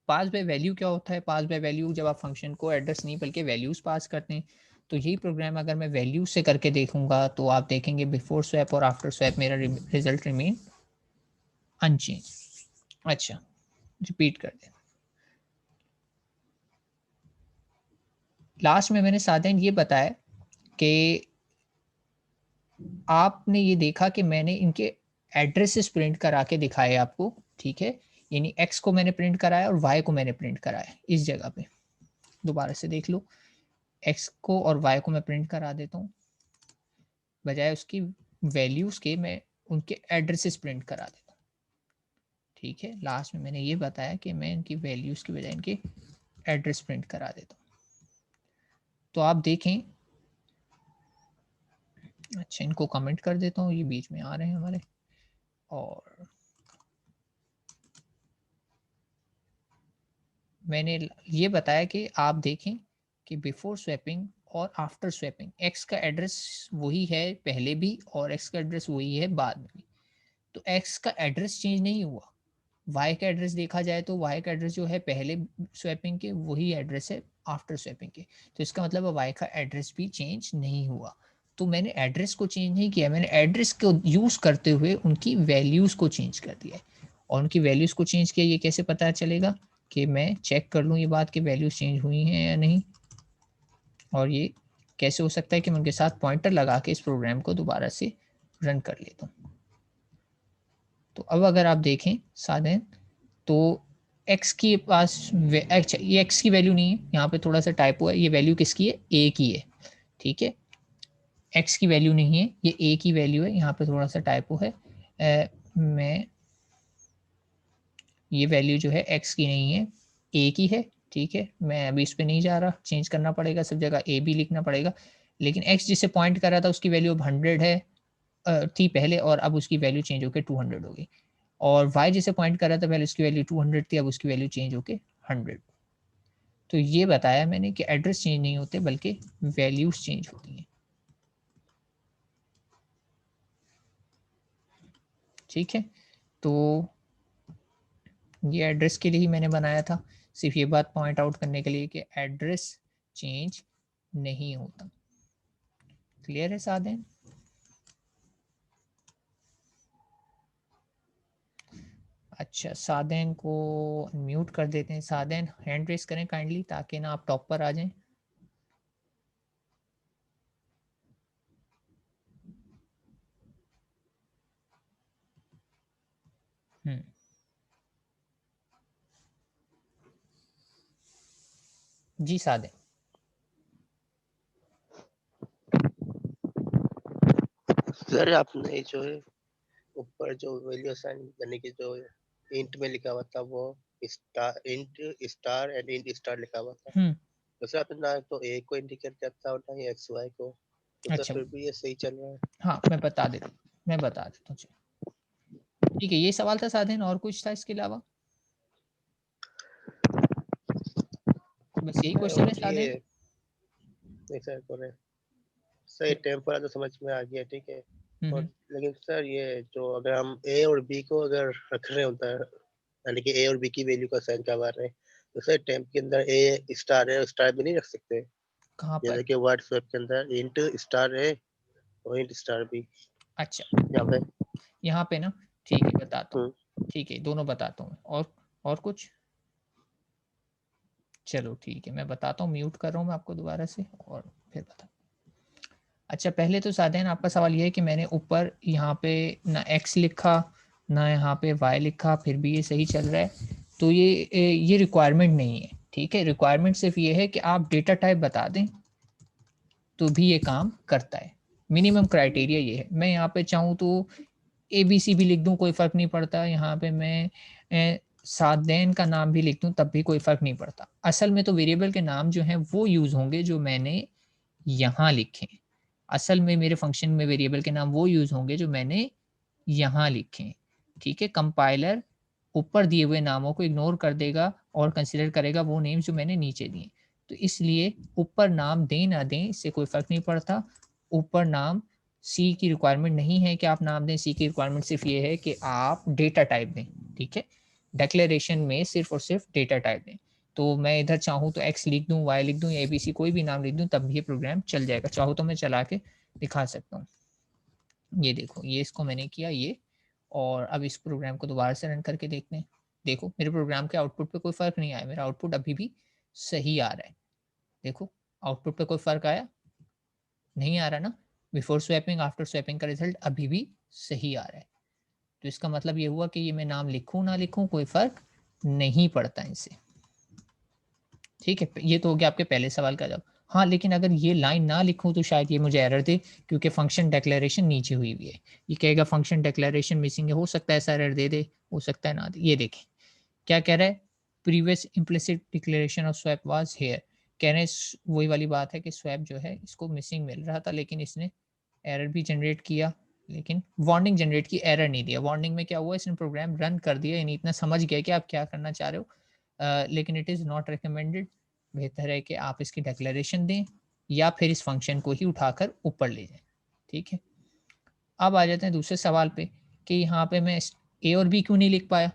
पास बाय वैल्यू क्या होता है? पास बाय वैल्यू जब आप फंक्शन को एड्रेस नहीं बल्कि वैल्यूज पास करते हैं, तो यही प्रोग्राम अगर मैं वैल्यूज से करके देखूंगा तो आप देखेंगे बिफोर स्वैप और आफ्टर स्वैप मेरा रिजल्ट रिमेन अनचेंज। अच्छा, रिपीट कर दें। लास्ट में मैंने साधन ये बताया कि आपने ये देखा कि मैंने इनके एड्रेसेस प्रिंट करा के दिखाए आपको, ठीक है, यानी एक्स को मैंने प्रिंट कराया और वाई को मैंने प्रिंट कराया इस जगह पे। दोबारा से देख लो, एक्स को और वाई को मैं प्रिंट करा देता हूँ, बजाय उसकी वैल्यूज के मैं उनके एड्रेसेस प्रिंट करा देता हूँ। ठीक है, लास्ट में मैंने ये बताया कि मैं इनकी वैल्यूज की बजाय इनके एड्रेस प्रिंट करा देता हूँ। तो आप देखें, अच्छा इनको कमेंट कर देता हूँ, ये बीच में आ रहे हैं हमारे। और मैंने ये बताया कि आप देखें कि बिफोर स्वैपिंग और आफ्टर स्वैपिंग एक्स का एड्रेस वही है पहले भी और एक्स का एड्रेस वही है बाद में भी, तो एक्स का एड्रेस चेंज नहीं हुआ। वाई का एड्रेस देखा जाए तो वाई का एड्रेस जो है पहले स्वैपिंग के वही एड्रेस है आफ्टर स्वैपिंग के, तो इसका मतलब वाई का एड्रेस भी चेंज नहीं हुआ। तो मैंने एड्रेस को चेंज नहीं किया, मैंने एड्रेस को यूज करते हुए उनकी वैल्यूज को चेंज कर दिया है। और उनकी वैल्यूज को चेंज किया, ये कैसे पता चलेगा कि मैं चेक कर लूँ ये बात कि वैल्यूज चेंज हुई हैं या नहीं। और ये कैसे हो सकता है कि मैं उनके साथ पॉइंटर लगा के इस प्रोग्राम को दोबारा से रन कर लेता हूँ। तो अब अगर आप देखें साधन, तो एक्स के पास अच्छा ये एक्स की वैल्यू नहीं है, यहाँ पे थोड़ा सा टाइपो है, ये वैल्यू किसकी है? ए की है, ठीक है, एक्स की वैल्यू नहीं है, ये ए की वैल्यू है, यहाँ पे थोड़ा सा टाइपो है। मैं ये वैल्यू जो है एक्स की नहीं है, ए की है, ठीक है, मैं अभी इस पर नहीं जा रहा, चेंज करना पड़ेगा, सब जगह ए भी लिखना पड़ेगा। लेकिन एक्स जिसे पॉइंट कर रहा था उसकी वैल्यू अब 100 है, थी पहले, और अब उसकी वैल्यू चेंज होकर 200 हो गई। और y जिसे पॉइंट कर रहा था पहले उसकी वैल्यू 200 थी, अब उसकी वैल्यू चेंज होके 100। तो ये बताया मैंने कि एड्रेस चेंज नहीं होते बल्कि वैल्यूज चेंज होती हैं। ठीक है, तो ये एड्रेस के लिए ही मैंने बनाया था, सिर्फ ये बात पॉइंट आउट करने के लिए कि एड्रेस चेंज नहीं होता। क्लियर है साधन? अच्छा, साधन को म्यूट कर देते हैं। साधन हैंड रेस करें काइंडली ताकि ना आप टॉप पर आ जाएं। जी सादे। सर आपने जो है ऊपर जो वैल्यू असाइन यानी कि जो इंट में लिखा हुआ था वो star int star and int star लिखा हुआ था। तो सर आपने ना तो ए को इंडिकेट करता और ना ही एक्स वाई को, तो सर अच्छा, फिर भी ये सही चल रहा है। हाँ मैं बता देता हूँ, मैं बता देता हूँ। ठीक है, ये सवाल था साधन, और कुछ था इसके अलावा? बस यही सर क्वेश्चन और है ये साधन? नहीं सर बोले सर ये टेम्पो वाला तो समझ में आ गया ठीक है। और हम्म। लेकिन सर ये जो अगर हम ए और बी को अगर रख रहे होता है यानी कि ए और बी की वैल्यू को असाइन करवा रहे हैं तो सर टेम्प के अंदर ए स्टार है स्टार भी नहीं रख सकते, कहाँ पर? जैसे कि वर्ड स्वैप के अंदर इंट स्टार है और इंट स्टार भी अच्छा, यहाँ पे। यहाँ पे ना, ठीक है बताता हूँ। हम्म, ठीक है, दोनों बताता हूँ। और कुछ? चलो ठीक है, मैं बताता हूँ, म्यूट कर रहा हूँ मैं आपको दोबारा से, और फिर बता। अच्छा, पहले तो साधन आपका सवाल ये है कि मैंने ऊपर यहाँ पे ना x लिखा, ना यहाँ पे y लिखा, फिर भी ये सही चल रहा है। तो ये रिक्वायरमेंट नहीं है, ठीक है। रिक्वायरमेंट सिर्फ ये है कि आप डेटा टाइप बता दें तो भी ये काम करता है। मिनिमम क्राइटेरिया ये है। मैं यहाँ पे चाहूँ तो ABC भी लिख दूँ, कोई फ़र्क नहीं पड़ता। यहाँ पे मैं सादेन का नाम भी लिख दूँ, तब भी कोई फ़र्क नहीं पड़ता। असल में तो वेरिएबल के नाम जो हैं वो यूज़ होंगे जो मैंने यहाँ लिखे हैं। असल में मेरे फ़ंक्शन में वेरिएबल के नाम वो यूज़ होंगे जो मैंने यहाँ लिखे हैं, ठीक है। कंपाइलर ऊपर दिए हुए नामों को इग्नोर कर देगा और कंसीडर करेगा वो नेम्स जो मैंने नीचे दिए। तो इसलिए ऊपर नाम दें ना दें इससे कोई फ़र्क नहीं पड़ता। ऊपर नाम सी की रिक्वायरमेंट नहीं है कि आप नाम दें, सी की रिक्वायरमेंट सिर्फ ये है कि आप डेटा टाइप दें, ठीक है। डिक्लेरेशन में सिर्फ और सिर्फ डेटा टाइप दें। तो मैं इधर चाहूँ तो एक्स लिख दूँ, वाई लिख दूँ या एबीसी कोई भी नाम लिख दूँ, तब भी ये प्रोग्राम चल जाएगा। चाहो तो मैं चला के दिखा सकता हूँ। ये देखो, ये इसको मैंने किया ये, और अब इस प्रोग्राम को दोबारा से रन करके देखते हैं। देखो मेरे प्रोग्राम के आउटपुट पे कोई फ़र्क नहीं आया, मेरा आउटपुट अभी भी सही आ रहा है। देखो, आउटपुट पे कोई फ़र्क आया? नहीं आ रहा ना? बिफोर स्वैपिंग, आफ्टर स्वैपिंग का रिज़ल्ट अभी भी सही आ रहा है। तो इसका मतलब ये हुआ कि ये मैं नाम लिखूँ ना लिखूँ कोई फ़र्क नहीं पड़ता इनसे। ठीक है, ये तो हो गया आपके पहले सवाल का जवाब। हाँ, लेकिन अगर ये लाइन ना लिखूँ तो शायद ये मुझे एरर दे, क्योंकि फंक्शन डिक्लेरेशन नीचे हुई हुई है। ये कहेगा फंक्शन डिक्लेरेशन मिसिंग है, हो सकता है ऐसा एरर दे दे, हो सकता है ना दे। ये देखें, क्या कह रहा है? Previous implicit declaration of swap was here. कह रहे हैं वही वाली बात है कि स्वैप जो है इसको मिसिंग मिल रहा था, लेकिन इसने एरर भी जनरेट किया, लेकिन वार्निंग जनरेट की, एरर नहीं दिया। वार्निंग में क्या हुआ, इसने प्रोग्राम रन कर दिया, यानी इतना समझ गया कि आप क्या करना चाह रहे हो। लेकिन इट इज़ नॉट रिकमेंडेड। बेहतर है कि आप इसकी डिक्लेरेशन दें या फिर इस फंक्शन को ही उठाकर ऊपर ले जाएं, ठीक है। अब आ जाते हैं दूसरे सवाल पे कि यहाँ पे मैं ए और बी क्यों नहीं लिख पाया।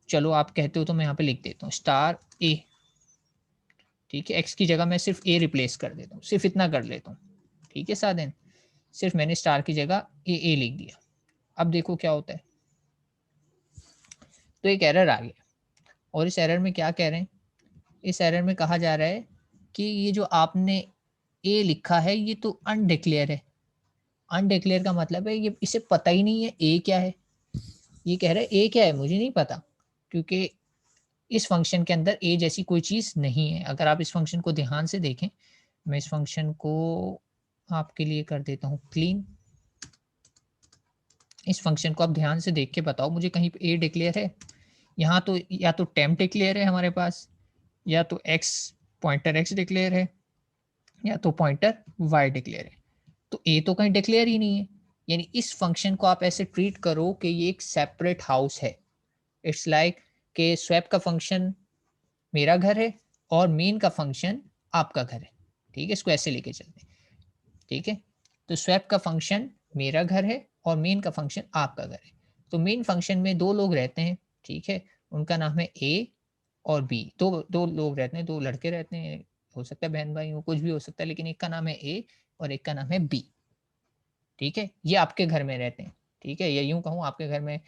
चलो आप कहते हो तो मैं यहाँ पे लिख देता हूँ स्टार ए, ठीक है। एक्स की जगह मैं सिर्फ ए रिप्लेस कर देता हूँ, सिर्फ इतना कर लेता हूँ, ठीक है साधन। सिर्फ मैंने स्टार की जगह ए लिख दिया। अब देखो क्या होता है, तो एक एरर आ गया, और इस एरर में क्या कह रहे हैं, इस एरर में कहा जा रहा है कि ये जो आपने ए लिखा है ये तो अनडिक्लेयर है। अनडिक्लेयर का मतलब है ये इसे पता ही नहीं है ए क्या है। ये कह रहा है ए क्या है मुझे नहीं पता, क्योंकि इस फंक्शन के अंदर ए जैसी कोई चीज़ नहीं है। अगर आप इस फंक्शन को ध्यान से देखें, मैं इस फंक्शन को आपके लिए कर देता हूँ क्लीन। इस फंक्शन को आप ध्यान से देख के बताओ मुझे कहीं पे ए डिक्लेयर है? यहाँ तो या तो टेम्प डिक्लेयर है हमारे पास, या तो एक्स पॉइंटर एक्स डिक्लेयर है, या तो पॉइंटर वाई डिक्लेयर है। तो ए तो कहीं डिक्लेयर ही नहीं है। यानी इस फंक्शन को आप ऐसे ट्रीट करो कि ये एक सेपरेट हाउस है। इट्स लाइक कि स्वैप का फंक्शन मेरा घर है और मेन का फंक्शन आपका घर है, ठीक है। इसको ऐसे लेके चलते हैं, ठीक है। तो स्वैप का फंक्शन मेरा घर है और मेन का फंक्शन आपका घर है। तो मेन फंक्शन में दो लोग रहते हैं, ठीक है। उनका नाम है ए और बी। दो दो लोग रहते हैं, दो लड़के रहते हैं, हो सकता है बहन भाई हो, कुछ भी हो सकता है, लेकिन एक का नाम है ए और एक का नाम है बी, ठीक है। ये आपके घर में रहते हैं, ठीक है, या यूं कहूँ आपके घर में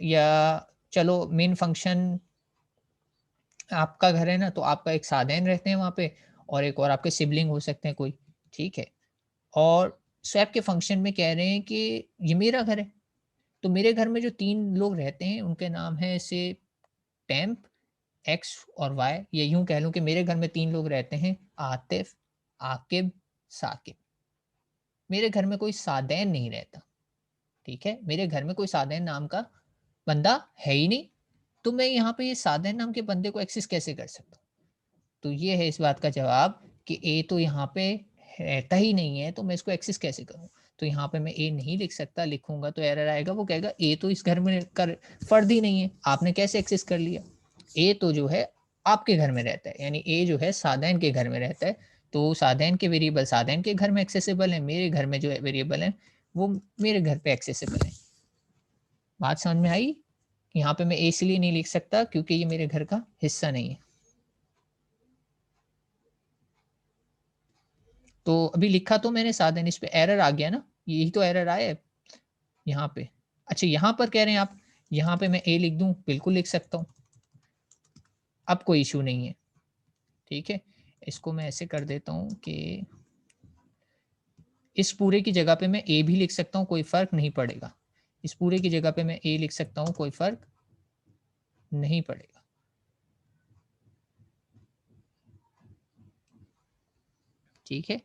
या चलो मेन फंक्शन आपका घर है ना, तो आपका एक साधन रहते हैं वहाँ पे, और एक और आपके सिबलिंग हो सकते हैं कोई, ठीक है। और स्वैप के फंक्शन में कह रहे हैं कि ये मेरा घर है। तो मेरे घर में जो 3 लोग रहते हैं उनके नाम है से टेम्प, एक्स और वाई, या यूं कह लूं कि मेरे घर में 3 लोग रहते हैं, आतिफ, आकिब, साकिब। मेरे घर में कोई सादैन नहीं रहता, ठीक है? मेरे घर में कोई सादैन नाम का बंदा है ही नहीं, तो मैं यहाँ पे ये सादैन नाम के बंदे को एक्सेस कैसे कर सकता हूँ? तो ये है इस बात का जवाब कि ए तो यहाँ पे रहता ही नहीं है, तो मैं इसको एक्सेस कैसे करूँ? तो यहाँ पे मैं ए नहीं लिख सकता, लिखूँगा तो एरर आएगा, वो कहेगा ए तो इस घर में कर फ़र्द ही नहीं है, आपने कैसे एक्सेस कर लिया? ए तो जो है आपके घर में रहता है, यानी ए जो है सादैन के घर में रहता है, तो सादैन के वेरिएबल सादैन के घर में एक्सेसिबल है, मेरे घर में जो है वेरिएबल है, वो मेरे घर पे एक्सेसिबल है। बात समझ में आई? यहाँ पे मैं ए इसलिए नहीं लिख सकता क्योंकि ये मेरे घर का हिस्सा नहीं है। तो अभी लिखा तो मैंने साधन, इस पे एरर आ गया ना, यही तो एरर आया है यहाँ पे। अच्छा, यहाँ पर कह रहे हैं आप, यहाँ पे मैं ए लिख दूं, बिल्कुल लिख सकता हूँ, अब कोई इशू नहीं है, ठीक है। इसको मैं ऐसे कर देता हूँ कि इस पूरे की जगह पे मैं ए भी लिख सकता हूँ, कोई फर्क नहीं पड़ेगा। इस पूरे की जगह पे मैं ए लिख सकता हूँ, कोई फर्क नहीं पड़ेगा, ठीक है।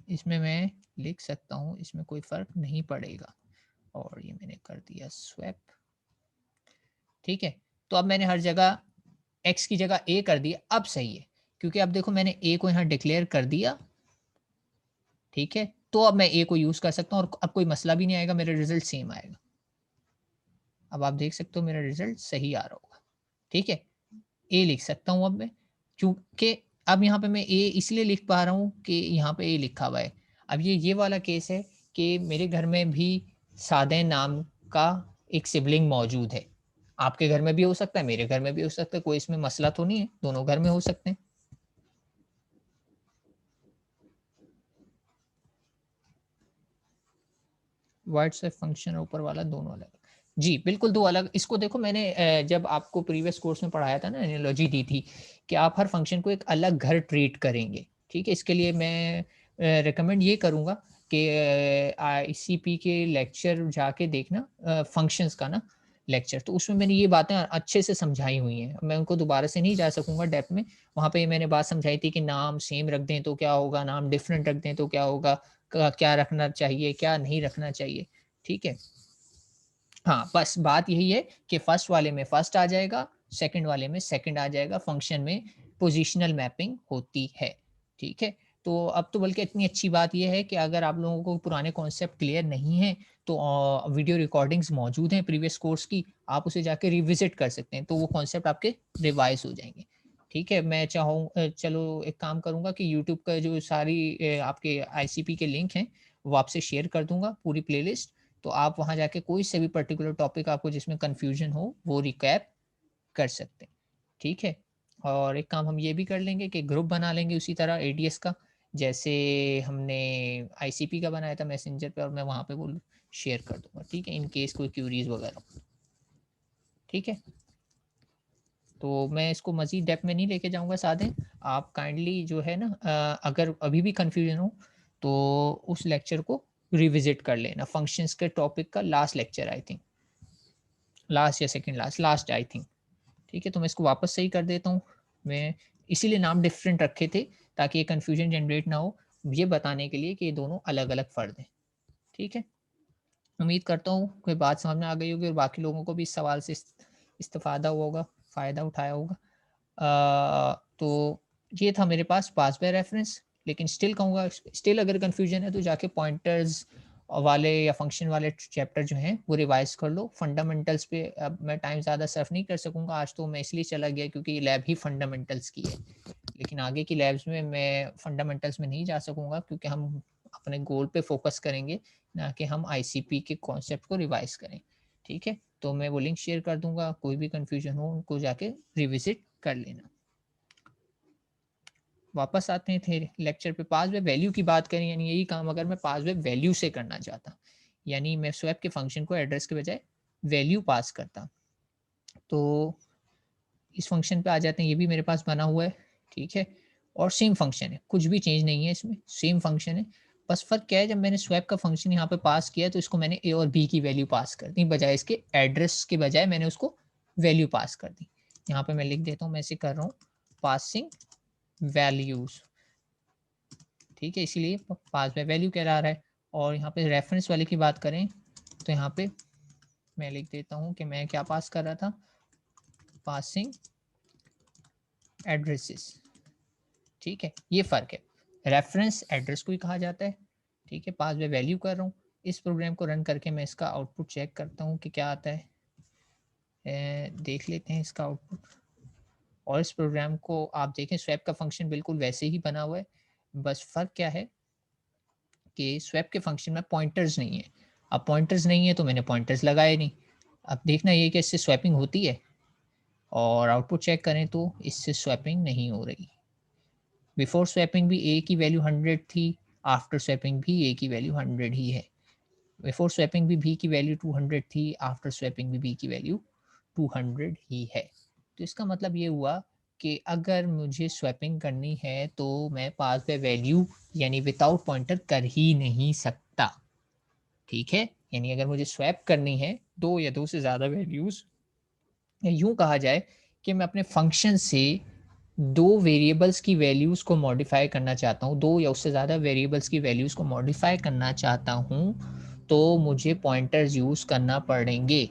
इसमें मैं लिख सकता हूँ, इसमें कोई फर्क नहीं पड़ेगा, और ये मैंने कर दिया स्वैप, ठीक है। तो अब मैंने हर जगह एक्स की जगह ए कर दिया, अब सही है, क्योंकि अब देखो मैंने ए को यहाँ डिक्लेयर कर दिया, ठीक है। तो अब मैं ए को यूज कर सकता हूँ और अब कोई मसला भी नहीं आएगा, मेरा रिजल्ट सेम आएगा। अब आप देख सकते हो मेरा रिजल्ट सही आ रहा होगा, ठीक है। ए लिख सकता हूँ अब मैं, क्योंकि अब यहाँ पे मैं ए इसलिए लिख पा रहा हूँ कि यहाँ पे ए लिखा हुआ है। अब ये वाला केस है कि मेरे घर में भी सादे नाम का एक सिबलिंग मौजूद है, आपके घर में भी हो सकता है, मेरे घर में भी हो सकता है, कोई इसमें मसला तो नहीं है, दोनों घर में हो सकते हैं। व्हाट्सएप फंक्शन ऊपर वाला दोनों अलग, जी बिल्कुल दो अलग। इसको देखो मैंने जब आपको प्रीवियस कोर्स में पढ़ाया था ना, एनालॉजी दी थी कि आप हर फंक्शन को एक अलग घर ट्रीट करेंगे, ठीक है। इसके लिए मैं रिकमेंड ये करूँगा कि आईसीपी के लेक्चर जाके देखना, फंक्शंस का ना लेक्चर, तो उसमें मैंने ये बातें अच्छे से समझाई हुई हैं, मैं उनको दोबारा से नहीं जा सकूंगा डेप्थ में। वहाँ पे मैंने बात समझाई थी कि नाम सेम रख दें तो क्या होगा, नाम डिफरेंट रख दें तो क्या होगा, क्या रखना चाहिए, क्या नहीं रखना चाहिए, ठीक है। हाँ, बस बात यही है कि फर्स्ट वाले में फर्स्ट आ जाएगा, सेकंड वाले में सेकंड आ जाएगा, फंक्शन में पोजिशनल मैपिंग होती है, ठीक है। तो अब तो बल्कि इतनी अच्छी बात यह है कि अगर आप लोगों को पुराने कॉन्सेप्ट क्लियर नहीं है तो वीडियो रिकॉर्डिंग्स मौजूद हैं प्रीवियस कोर्स की, आप उसे जाके रिविजिट कर सकते हैं, तो वो कॉन्सेप्ट आपके रिवाइज हो जाएंगे, ठीक है। मैं चलो एक काम करूंगा कि यूट्यूब का जो सारी आपके आईसीपी के लिंक हैं वो आपसे शेयर कर दूंगा, पूरी प्लेलिस्ट, तो आप वहाँ जाके कोई से भी पर्टिकुलर टॉपिक आपको जिसमें कन्फ्यूजन हो वो रिकैप कर सकते हैं, ठीक है। और एक काम हम ये भी कर लेंगे कि ग्रुप बना लेंगे उसी तरह एडीएस का, जैसे हमने आईसीपी का बनाया था मैसेंजर पे, और मैं वहाँ पे वो शेयर कर दूंगा, ठीक है, इन केस कोई क्यूरीज वगैरह, ठीक है। तो मैं इसको मज़ीद डेप्थ में नहीं लेके जाऊँगा सादे, आप काइंडली जो है ना अगर अभी भी कन्फ्यूजन हो तो उस लेक्चर को रिविजिट कर लेना, फंक्शंस के टॉपिक का last lecture I think, last या second last, last I think, ठीक है। तो मैं इसको वापस सही कर देता हूँ, मैं इसीलिए नाम डिफरेंट रखे थे ताकि ये कन्फ्यूजन जनरेट ना हो, ये बताने के लिए कि ये दोनों अलग अलग फ़र्द हैं, ठीक है। उम्मीद करता हूँ कोई बात समझ में आ गई होगी और बाकी लोगों को भी इस सवाल से इस्तेफादा हुआ होगा, फ़ायदा उठाया होगा। तो ये था मेरे पास पास बाय रेफरेंस, लेकिन स्टिल कहूँगा, स्टिल अगर कन्फ्यूजन है तो जाके पॉइंटर्स वाले या फंक्शन वाले चैप्टर जो हैं वो रिवाइज कर लो। फंडामेंटल्स पे अब मैं टाइम ज़्यादा सर्व नहीं कर सकूँगा आज, तो मैं इसलिए चला गया क्योंकि ये लैब ही फंडामेंटल्स की है, लेकिन आगे की लैब्स में मैं फंडामेंटल्स में नहीं जा सकूँगा क्योंकि हम अपने गोल पे फोकस करेंगे, ना कि हम आईसीपी के कॉन्सेप्ट को रिवाइज करें, ठीक है। तो मैं वो लिंक शेयर कर दूंगा, कोई भी कन्फ्यूजन हो उनको जाके रिविजिट कर लेना। वापस आते हैं थे लेक्चर पे, पास वे वैल्यू की बात करें, यानी यही काम अगर मैं पास वे वैल्यू से करना चाहता, यानी मैं स्वैप के फंक्शन को एड्रेस के बजाय वैल्यू पास करता, तो इस फंक्शन पे आ जाते हैं, ये भी मेरे पास बना हुआ है, ठीक है। और सेम फंक्शन है, कुछ भी चेंज नहीं है इसमें, सेम फंक्शन है। बस फ़र्क क्या है, जब मैंने स्वैप का फंक्शन यहाँ पे पास किया तो इसको मैंने ए और बी की वैल्यू पास कर दी, बजाय इसके एड्रेस के बजाय मैंने उसको वैल्यू पास कर दी। यहाँ पे मैं लिख देता हूँ, मैं इसे कर रहा हूँ पासिंग वैल्यूज, ठीक है, इसीलिए पास बाय वैल्यू कह रहा है। और यहाँ पे रेफरेंस वाले की बात करें तो यहाँ पे मैं लिख देता हूँ कि मैं क्या पास कर रहा था, पासिंग एड्रेसेस, ठीक है, ये फर्क है। रेफरेंस एड्रेस को ही कहा जाता है, ठीक है, पास बाय वैल्यू कर रहा हूँ। इस प्रोग्राम को रन करके मैं इसका आउटपुट चेक करता हूँ कि क्या आता है, देख लेते हैं इसका आउटपुट। और इस प्रोग्राम को आप देखें, स्वैप का फंक्शन बिल्कुल वैसे ही बना हुआ है, बस फ़र्क क्या है कि स्वैप के फंक्शन में पॉइंटर्स नहीं है। अब पॉइंटर्स नहीं है तो मैंने पॉइंटर्स लगाए नहीं। अब देखना ये कि इससे स्वैपिंग होती है, और आउटपुट चेक करें तो इससे स्वैपिंग नहीं हो रही। बिफोर स्वैपिंग भी ए की वैल्यू 100 थी, आफ्टर स्वैपिंग भी ए की वैल्यू 100 ही है। बिफोर स्वैपिंग भी बी की वैल्यू 200 थी, आफ्टर स्वैपिंग भी बी की वैल्यू 200 ही है। तो इसका मतलब ये हुआ कि अगर मुझे स्वैपिंग करनी है तो मैं पास बाय वैल्यू यानी विदाउट पॉइंटर कर ही नहीं सकता, ठीक है। यानी अगर मुझे स्वैप करनी है दो या दो से ज़्यादा वैल्यूज़, या यूँ कहा जाए कि मैं अपने फंक्शन से दो वेरिएबल्स की वैल्यूज़ को मॉडिफ़ाई करना चाहता हूँ, दो या उससे ज़्यादा वेरिएबल्स की वैल्यूज़ को मॉडिफ़ाई करना चाहता हूँ, तो मुझे पॉइंटर्स यूज़ करना पड़ेंगे,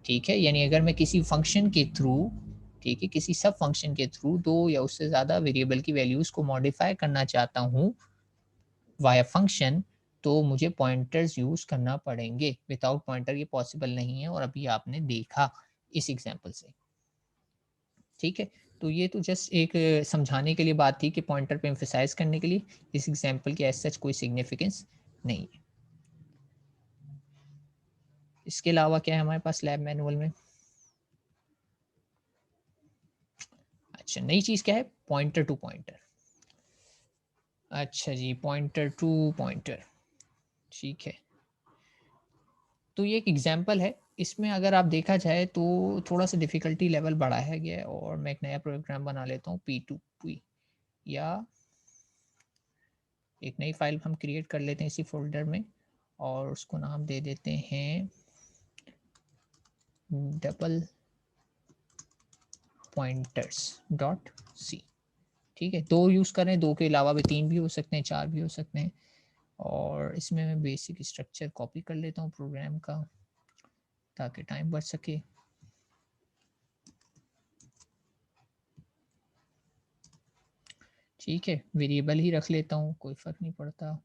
ठीक है। यानी अगर मैं किसी फंक्शन के थ्रू, ठीक है, किसी सब फंक्शन के थ्रू दो या उससे ज़्यादा वेरिएबल की वैल्यूज़ को मॉडिफ़ाई करना चाहता हूँ वाया फंक्शन, तो मुझे पॉइंटर्स यूज़ करना पड़ेंगे। विदाउट पॉइंटर ये पॉसिबल नहीं है, और अभी आपने देखा इस एग्ज़ाम्पल से, ठीक है। तो ये तो जस्ट एक समझाने के लिए बात थी कि पॉइंटर पे एम्फसाइज़ करने के लिए, इस एग्ज़ाम्पल की एज़ सच कोई सिग्निफिकेंस नहीं है। इसके अलावा क्या है हमारे पास लैब मैनुअल में? अच्छा, नई चीज़ क्या है? Pointer to pointer. अच्छा जी, पॉइंटर टू पॉइंटर, ठीक है। तो ये एक एग्जांपल है। इसमें अगर आप देखा जाए तो थोड़ा-सा डिफ़िकल्टी लेवल बढ़ाया गया है, और मैं एक नया प्रोग्राम बना लेता हूँ P2P, या एक नई फ़ाइल हम क्रिएट कर लेते हैं इसी फ़ोल्डर में, और उसको नाम दे देते हैं डबल पॉइंटर्स डॉट सी, ठीक है। 2 यूज़ कर रहे हैं, 2 के अलावा भी 3 भी हो सकते हैं, 4 भी हो सकते हैं। और इसमें मैं बेसिक स्ट्रक्चर कॉपी कर लेता हूँ प्रोग्राम का, ताकि टाइम बच सके। ठीक है, वेरिएबल ही रख लेता हूँ, कोई फ़र्क नहीं पड़ता।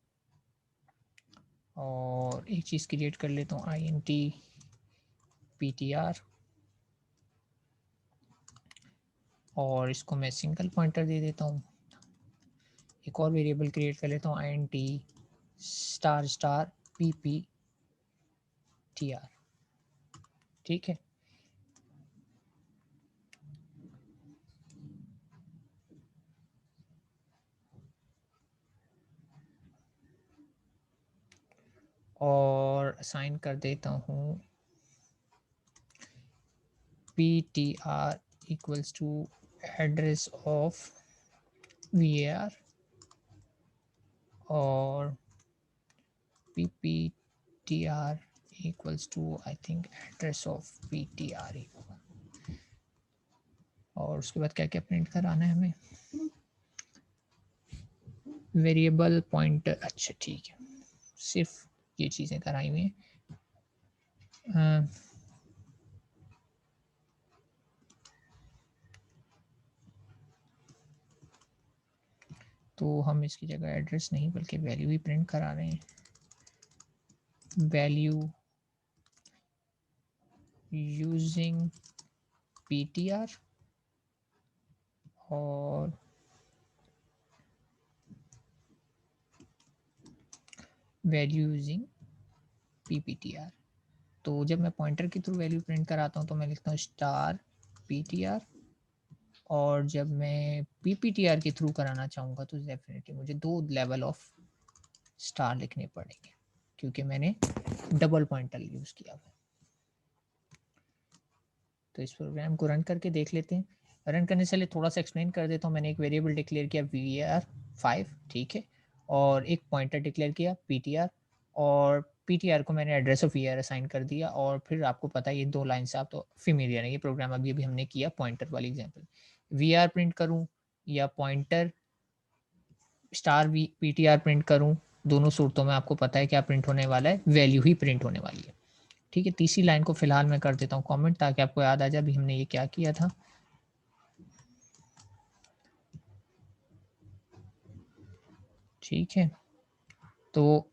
और एक चीज़ क्रिएट कर लेता हूँ int ptr, और इसको मैं सिंगल पॉइंटर दे देता हूँ। एक और वेरिएबल क्रिएट कर लेता हूँ int स्टार स्टार pptr, ठीक है। और असाइन कर देता हूँ ptr equals to address of var, और pptr equals to I think address of ptr, और उसके बाद क्या क्या प्रिंट कराना है हमें, वेरिएबल पॉइंटर। अच्छा ठीक है, सिर्फ ये चीज़ें कराई हुई हैं। तो हम इसकी जगह एड्रेस नहीं बल्कि वैल्यू ही प्रिंट करा रहे हैं। वैल्यू यूजिंग ptr, और वैल्यू यूजिंग pptr। तो जब मैं पॉइंटर के थ्रू वैल्यू प्रिंट कराता हूँ तो मैं लिखता हूँ स्टार ptr, और जब मैं pptr के थ्रू कराना चाहूँगा तो डेफिनेटली मुझे 2 लेवल ऑफ स्टार लिखने पड़ेंगे, क्योंकि मैंने डबल पॉइंटर यूज़ किया हुआ है। तो इस प्रोग्राम को रन करके देख लेते हैं। रन करने से पहले थोड़ा सा एक्सप्लेन कर देता हूँ। मैंने एक वेरिएबल डिक्लेयर किया var5, ठीक है, और एक पॉइंटर डिक्लेयर किया ptr, और पीटीआर को मैंने एड्रेस ऑफ वीआर असाइन कर दिया, और फिर आपको पता है ये 2 लाइन से आप तो फेमिलियर है, ये प्रोग्राम अभी अभी हमने किया पॉइंटर वाली एग्जांपल। वीआर प्रिंट करूं या pointer star V PTR print करूं, दोनों सूरतों में आपको पता है क्या प्रिंट होने वाला है, वैल्यू ही प्रिंट होने वाली है। ठीक है, तीसरी लाइन को फिलहाल मैं कर देता हूँ कमेंट, ताकि आपको याद आ जाए अभी हमने ये क्या किया था। ठीक है, तो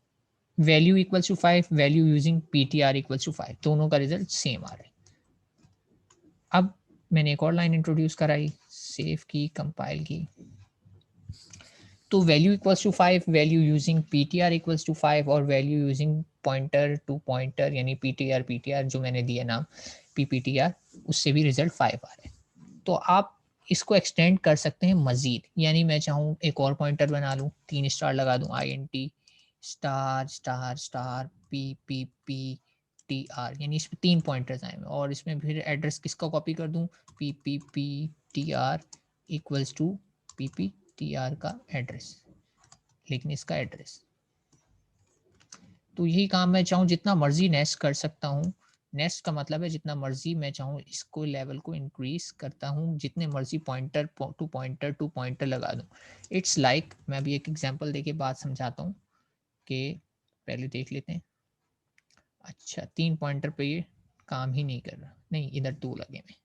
value equals to 5, value using PTR equals to 5, दोनों का रिजल्ट सेम आ रहा है। अब मैंने एक और लाइन इंट्रोड्यूस कराई, सेव की, कंपाइल की, तो value equals to 5, value using PTR equals to 5, और value using pointer to pointer यानी पीटीआर जो मैंने दिया नाम पीपीटीआर, उससे भी रिजल्ट 5 आ रहा है। तो आप इसको एक्सटेंड कर सकते हैं मजीद, यानी मैं चाहूँ एक और पॉइंटर बना लूँ, 3 स्टार लगा दूँ, INT star star star PPPTR, यानी इसमें 3 पॉइंटर्स आए, और इसमें फिर एड्रेस किसका कॉपी कर दूँ, PPPTR इक्वल्स टू PPTR का एड्रेस, लेकिन इसका एड्रेस। तो यही काम मैं चाहूँ जितना मर्जी नेस्ट कर सकता हूँ। नेस्ट का मतलब है जितना मर्जी मैं चाहूँ इसको लेवल को इंक्रीज करता हूँ, जितने मर्जी पॉइंटर टू पॉइंटर लगा दूँ। इट्स लाइक मैं अभी एक एग्जांपल देके बात समझाता हूँ कि पहले देख लेते हैं। अच्छा, 3 पॉइंटर पे ये काम ही नहीं कर रहा, नहीं इधर 2 लगे हैं,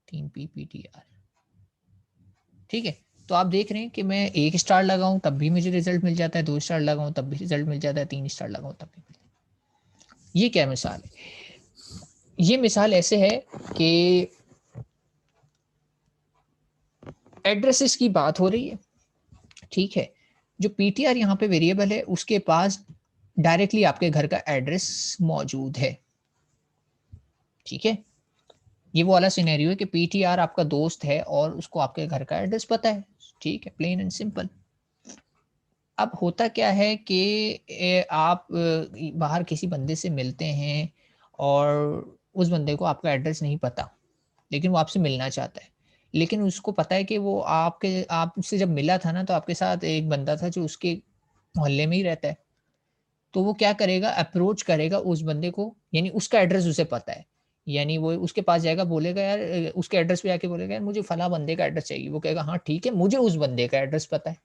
3 PPTR। ठीक है, तो आप देख रहे हैं कि मैं 1 स्टार लगाऊं तब भी मुझे रिजल्ट मिल जाता है, 2 स्टार लगाऊं तब भी रिजल्ट मिल जाता है, 3 स्टार लगाऊं तब भी मिल जाता है। ये क्या मिसाल है? ये मिसाल ऐसे है कि एड्रेसेस की बात हो रही है। ठीक है, जो पीटीआर यहाँ पे वेरिएबल है उसके पास डायरेक्टली आपके घर का एड्रेस मौजूद है। ठीक है, ये वो वाला सिनेरियो है कि पीटीआर आपका दोस्त है और उसको आपके घर का एड्रेस पता है। ठीक है, प्लेन एंड सिंपल। अब होता क्या है कि आप बाहर किसी बंदे से मिलते हैं और उस बंदे को आपका एड्रेस नहीं पता, लेकिन वो आपसे मिलना चाहता है। लेकिन उसको पता है कि वो आपसे जब मिला था ना, तो आपके साथ एक बंदा था जो उसके मोहल्ले में ही रहता है। तो वो क्या करेगा, अप्रोच करेगा उस बंदे को, यानी उसका एड्रेस उसे पता है। यानी वो उसके पास जाएगा, बोलेगा यार उसके एड्रेस पे जाके बोलेगा यार मुझे फला बंदे का एड्रेस चाहिए। वो कहेगा हाँ ठीक है, मुझे उस बंदे का एड्रेस पता है।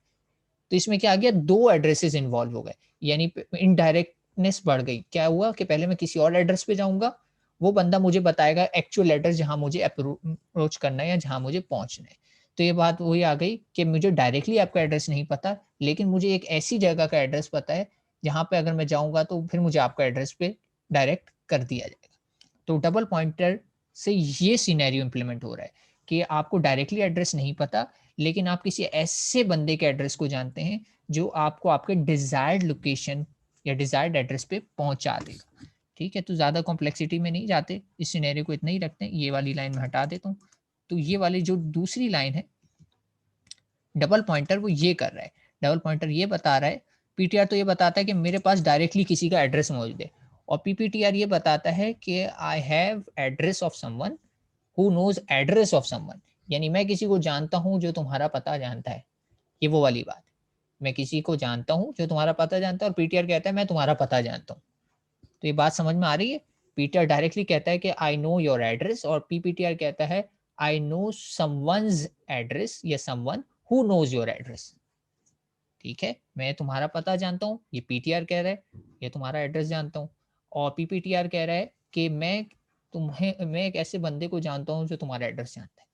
तो इसमें क्या आ गया, 2 एड्रेसेस इन्वॉल्व हो गए, यानी इनडायरेक्टनेस बढ़ गई। क्या हुआ कि पहले मैं किसी और एड्रेस पे जाऊँगा, वो बंदा मुझे बताएगा एक्चुअल एड्रेस जहाँ मुझे अप्रोच करना है या जहाँ मुझे पहुँचना है। तो ये बात वही आ गई कि मुझे डायरेक्टली आपका एड्रेस नहीं पता, लेकिन मुझे एक ऐसी जगह का एड्रेस पता है, जहाँ पे अगर मैं जाऊँगा तो फिर मुझे आपका एड्रेस पे डायरेक्ट कर दिया जाएगा। तो डबल पॉइंटर से ये सिनेरियो इंप्लीमेंट हो रहा है कि आपको डायरेक्टली एड्रेस नहीं पता, लेकिन आप किसी ऐसे बंदे के एड्रेस को जानते हैं जो आपको आपके डिजायर्ड लोकेशन या डिजायर्ड एड्रेस पे पहुंचा देगा। ठीक है, तो ज़्यादा कॉम्प्लेक्सिटी में नहीं जाते, इस सिनेरियो को इतना ही रखते हैं। ये वाली लाइन में हटा देता हूँ। तो ये वाली जो दूसरी लाइन है, डबल पॉइंटर, वो ये कर रहा है, डबल पॉइंटर ये बता रहा है, पीटीआर तो ये बताता है कि मेरे पास डायरेक्टली किसी का एड्रेस मौजूद है, और पीपीटीआर ये बताता है कि I have address of someone who knows address of someone, यानी मैं किसी को जानता हूं जो तुम्हारा पता जानता है। ये वो वाली बात, मैं किसी को जानता हूं जो तुम्हारा पता जानता है, और पीटीआर कहता है मैं तुम्हारा पता जानता हूं। तो ये बात समझ में आ रही है? पीटीआर डायरेक्टली कहता है कि आई नो योर एड्रेस, और पीपीटीआर कहता है आई नो समवन्स एड्रेस या someone who knows your address. ठीक है, मैं तुम्हारा पता जानता हूँ, ये पीटीआर कह रहा है, ये तुम्हारा एड्रेस जानता हूँ, और पीपीटीआर कह रहा है कि मैं एक ऐसे बंदे को जानता हूँ जो तुम्हारा एड्रेस जानता है।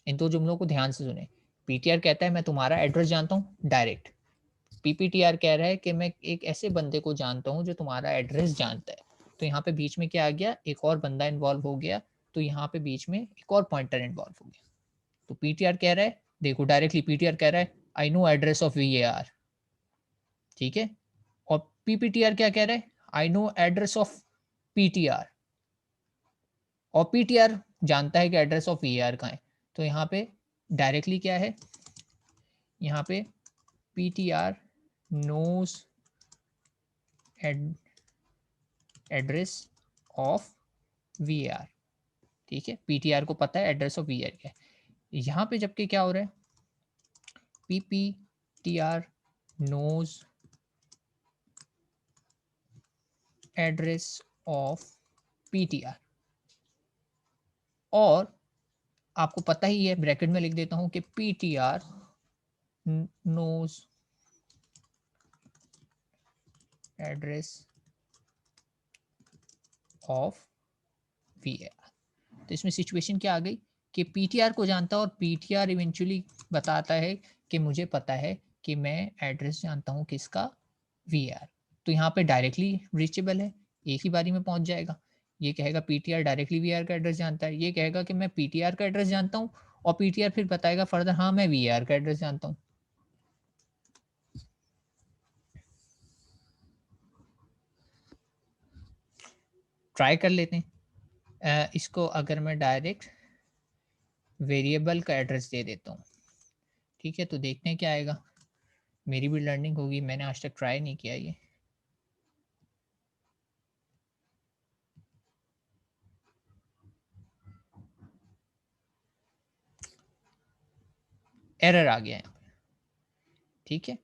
इन 2 जुमलों को ध्यान से सुने। पीटीआर कहता है मैं तुम्हारा एड्रेस जानता हूँ डायरेक्ट, पीपीटीआर कह रहा है कि मैं एक ऐसे बंदे को जानता हूँ जो तुम्हारा एड्रेस जानता है। तो यहाँ पे बीच में क्या आ गया, एक और बंदा इन्वॉल्व हो गया, तो यहाँ पे बीच में एक और पॉइंटर इन्वॉल्व हो गया। तो पीटीआर कह रहा है, देखो डायरेक्टली पीटीआर कह रहा है I no address of VAR. ठीक है, और पीपीटीआर क्या कह रहा है, I no address of PTR, और पीटीआर जानता है कि एड्रेस ऑफ वीएआर कहाँ है। तो यहाँ पे डायरेक्टली क्या है, यहाँ पे PTR knows address of var. ठीक है, पीटीआर को पता है एड्रेस ऑफ वीआर क्या है। यहाँ पे जबकि क्या हो रहा है, पीपीटीआर नोज एड्रेस ऑफ पीटीआर, और आपको पता ही है, ब्रैकेट में लिख देता हूं कि PTR knows address of var. तो इसमें सिचुएशन क्या आ गई कि पीटीआर को जानता है और पीटीआर इवेंचुअली बताता है कि मुझे पता है कि मैं एड्रेस जानता हूं किसका, वीआर। तो यहाँ पे डायरेक्टली रीचेबल है, एक ही बारी में पहुंच जाएगा। ये कहेगा पीटीआर डायरेक्टली वीआर का एड्रेस जानता है, ये कहेगा कि मैं पीटीआर का एड्रेस जानता हूँ, और पीटीआर फिर बताएगा फर्दर हाँ मैं वीआर का एड्रेस जानता हूँ। ट्राई कर लेते हैं। इसको अगर मैं डायरेक्ट वेरिएबल का एड्रेस दे देता हूँ, ठीक है, तो देखते हैं क्या आएगा। मेरी भी लर्निंग होगी, मैंने आज तक ट्राई नहीं किया ये। एरर आ गया यहाँ पे, ठीक है,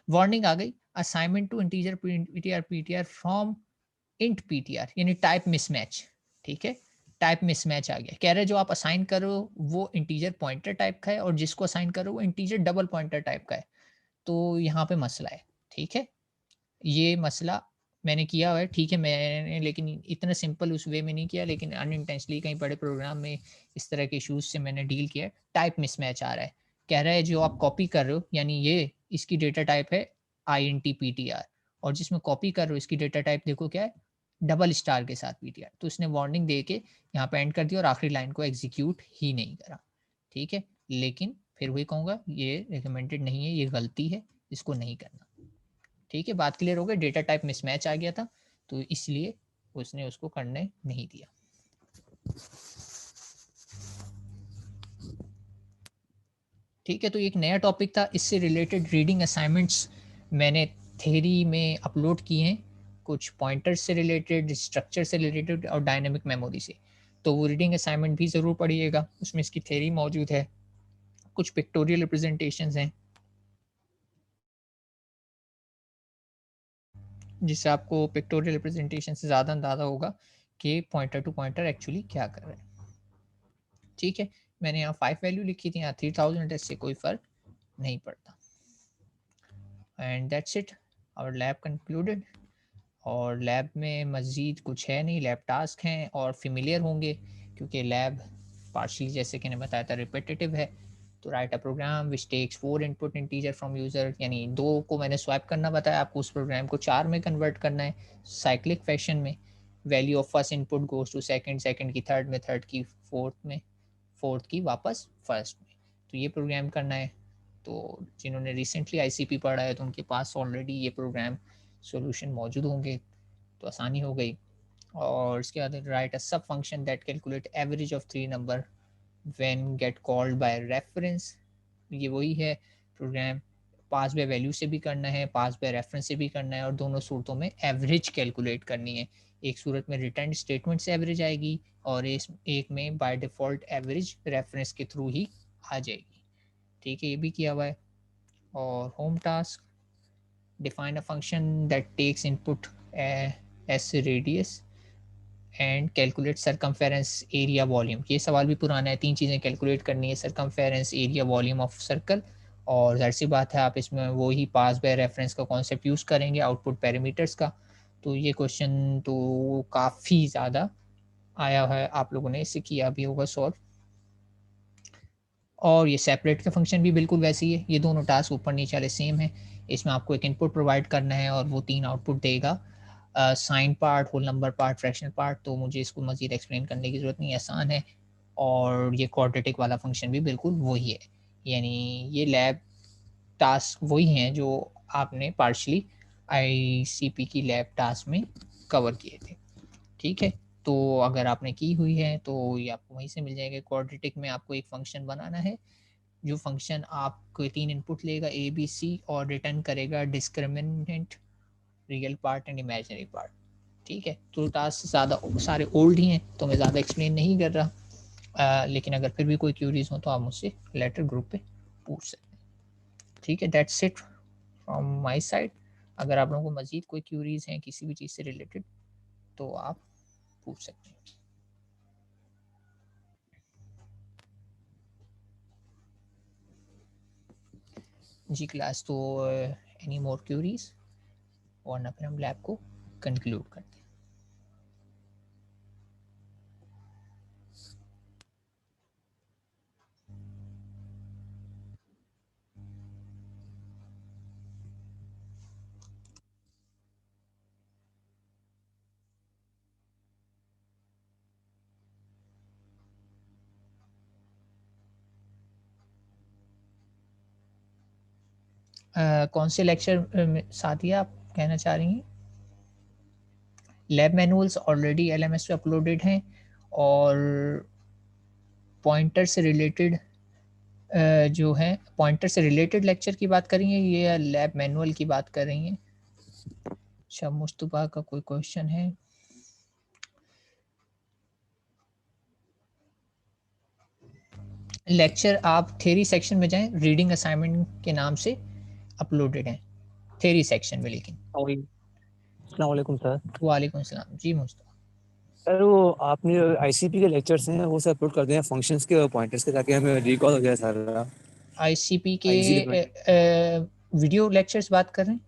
वार्निंग आ गई, assignment to integer PTR PTR from int PTR, यानी टाइप मिसमैच। ठीक है, टाइप मिसमैच आ गया, कह रहे जो आप असाइन करो वो इंटीजर पॉइंटर टाइप का है और जिसको असाइन करो वो इंटीजर डबल पॉइंटर टाइप का है। तो यहाँ पे मसला है, ठीक है, ये मसला मैंने किया हुआ है, ठीक है, मैंने लेकिन इतना सिंपल उस वे में नहीं किया, लेकिन अनइंटेंशनली कहीं बड़े प्रोग्राम में इस तरह के इशूज से मैंने डील किया। टाइप मिसमैच आ रहा है, कह रहा है जो आप कॉपी कर रहे हो, यानी ये इसकी डेटा टाइप है INT-PTR, और जिसमें कॉपी कर रहे हो इसकी डेटा टाइप देखो क्या है, डबल स्टार के साथ PTR। तो उसने वार्निंग दे के यहाँ पे एंड कर दिया और आखिरी लाइन को एग्जीक्यूट ही नहीं करा, ठीक है, लेकिन फिर वही कहूँगा ये रिकमेंडेड नहीं है, ये गलती है, इसको नहीं करना। ठीक है, बात क्लियर हो गई, डेटा टाइप मिसमैच आ गया था तो इसलिए उसने उसको करने नहीं दिया। ठीक है, तो एक नया टॉपिक था, इससे रिलेटेड रीडिंग असाइनमेंट्स मैंने थ्योरी में अपलोड किए हैं, कुछ पॉइंटर्स से रिलेटेड, स्ट्रक्चर से रिलेटेड और डायनेमिक मेमोरी से। तो वो रीडिंग असाइनमेंट भी ज़रूर पढ़िएगा, उसमें इसकी थ्योरी मौजूद है, कुछ पिक्टोरियल रिप्रेजेंटेशंस हैं जिससे आपको पिक्टोरियल रिप्रेजेंटेशन से ज़्यादा अंदाज़ा होगा कि पॉइंटर टू पॉइंटर एक्चुअली क्या कर रहे हैं। ठीक है, मैंने यहाँ 5 वैल्यू लिखी थी, यहाँ 3000, इससे कोई फ़र्क नहीं पड़ता। And that's it, our lab concluded. और लैब में मज़ीद कुछ है नहीं, लैब टास्क हैं और फेमिलियर होंगे क्योंकि लैब पार्शली जैसे कि मैंने बताया था रिपीटेटिव है। तो write a program which takes 4 input integer from user, यानी 2 को मैंने स्वैप करना बताया, आपको उस प्रोग्राम को 4 में कन्वर्ट करना है साइक्लिक फैशन में। Value of first input goes to second, second की थर्ड में, थर्ड की फोर्थ में, फोर्थ की वापस फर्स्ट में। तो ये प्रोग्राम करना है। तो जिन्होंने रिसेंटली ICP पढ़ा है तो उनके पास ऑलरेडी ये प्रोग्राम सॉल्यूशन मौजूद होंगे, तो आसानी हो गई। और इसके बाद राइट अ सब function that calculate average of 3 number when gate called by reference. ये वही है प्रोग्राम, पास बाय वैल्यू से भी करना है, पास बाय रेफरेंस से भी करना है, और दोनों सूरतों में एवरेज कैलकुलेट करनी है। एक सूरत में रिटर्न स्टेटमेंट से एवरेज आएगी और इस एक में बाय डिफ़ॉल्ट एवरेज रेफरेंस के थ्रू ही आ जाएगी। ठीक है, ये भी किया हुआ है। और home task, define a function that takes input s radius and calculate circumference area volume. ये सवाल भी पुराना है, 3 चीज़ें कैलकुलेट करनी है, circumference area volume of circle, और जाहिर सी बात है आप इसमें वो ही पास बाय रेफरेंस का कॉन्सेप्ट यूज़ करेंगे आउटपुट पैरामीटर्स का। तो ये क्वेश्चन तो काफ़ी ज़्यादा आया है, आप लोगों ने इसे किया भी होगा सॉल्व। और ये सेपरेट का फंक्शन भी बिल्कुल वैसे ही है, ये दोनों टास्क ऊपर नीचे वाले सेम है। इसमें आपको एक इनपुट प्रोवाइड करना है और वो 3 आउटपुट देगा, sign part, whole number part, fractional part. तो मुझे इसको मज़ीद एक्सप्लेन करने की ज़रूरत नहीं, आसान है। और ये क्वाड्रेटिक वाला फंक्शन भी बिल्कुल वही है, यानी ये लैब टास्क वही हैं जो आपने पार्शली ICP की लैब टास्क में कवर किए थे। ठीक है, तो अगर आपने की हुई है तो ये आपको वहीं से मिल जाएगा। क्वाड्रेटिक में आपको एक फंक्शन बनाना है, जो फंक्शन आपको 3 इनपुट लेगा ABC और रिटर्न करेगा discriminant, real part and imaginary part. ठीक है, तो टास्क ज़्यादा सारे ओल्ड ही हैं तो मैं ज़्यादा एक्सप्लेन नहीं कर रहा, लेकिन अगर फिर भी कोई क्यूरीज हो तो आप मुझसे लेटर ग्रुप पे पूछ सकते हैं। ठीक है, that's it from my side. अगर आप लोगों को मज़ीद कोई क्यूरीज हैं किसी भी चीज़ से रिलेटेड तो आप पूछ सकते हैं। जी क्लास, तो एनी मोर क्यूरीज, वरना फिर हम लैब को कंक्लूड करते हैं। कौन से लेक्चर साथिया आप कहना चाह रही हैं? लैब मैनुअल्स ऑलरेडी LMS पे अपलोडेड हैं, और पॉइंटर से रिलेटेड जो है, पॉइंटर से रिलेटेड लेक्चर की बात कर रही हैं ये लैब मैनुअल की बात कर रही हैं? अच्छा, मुस्तफा का कोई क्वेश्चन है? लेक्चर आप थ्योरी सेक्शन में जाएं, रीडिंग असाइनमेंट के नाम से अपलोडेड है थ्योरी सेक्शन में। लेकिन अस्सलाम वालेकुम सर। वालेकुम सलाम जी मुस्तफा। सर वो आपने आईसीपी के लेक्चर्स हैं वो सब अपलोड कर दिए हैं फंक्शंस के और पॉइंटर्स के, ताकि हमें रिकॉल हो जाए सारा। ICP के इजीली वीडियो लेक्चर्स बात कर रहे हैं?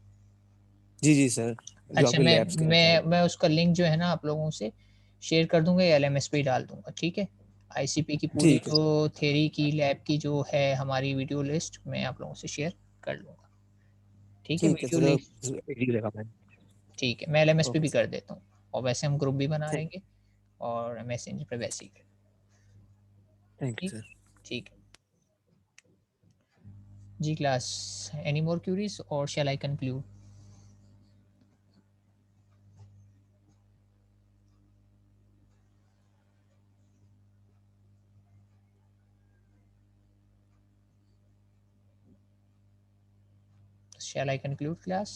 जी जी सर, जो अच्छा, आपके लैब्स के हैं सर। मैं उसका लिंक जो है ना आप लोगों से शेयर कर दूंगा, या LMS पे ही डाल दूंगा, ठीक है? ICP की पूरी ठीक है जो सर, थ्योरी की लैब की जो है हमारी वीडियो लिस्ट मैं आप लोगों से शेयर कर लूँगा, ठीक है? ठीक है वीडियो सर, लिस्ट, एग्री रहेगा मैं। ठीक है, मैं LMS पे ओके भी सर, कर देता हूँ, और वैसे हम ग्रुप भी बना थैंक लेंगे, और मैसेंजर पे वैसे ही कर, थैंक यू ठीक, सर। ठीक है जी क्लास। एनी मोर क्यूरीज और shall I conclude? Shall I conclude class?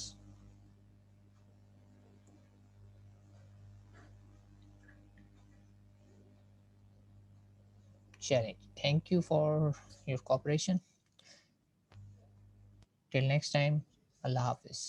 Shall I? Thank you for your cooperation. Till next time, Allah Hafiz.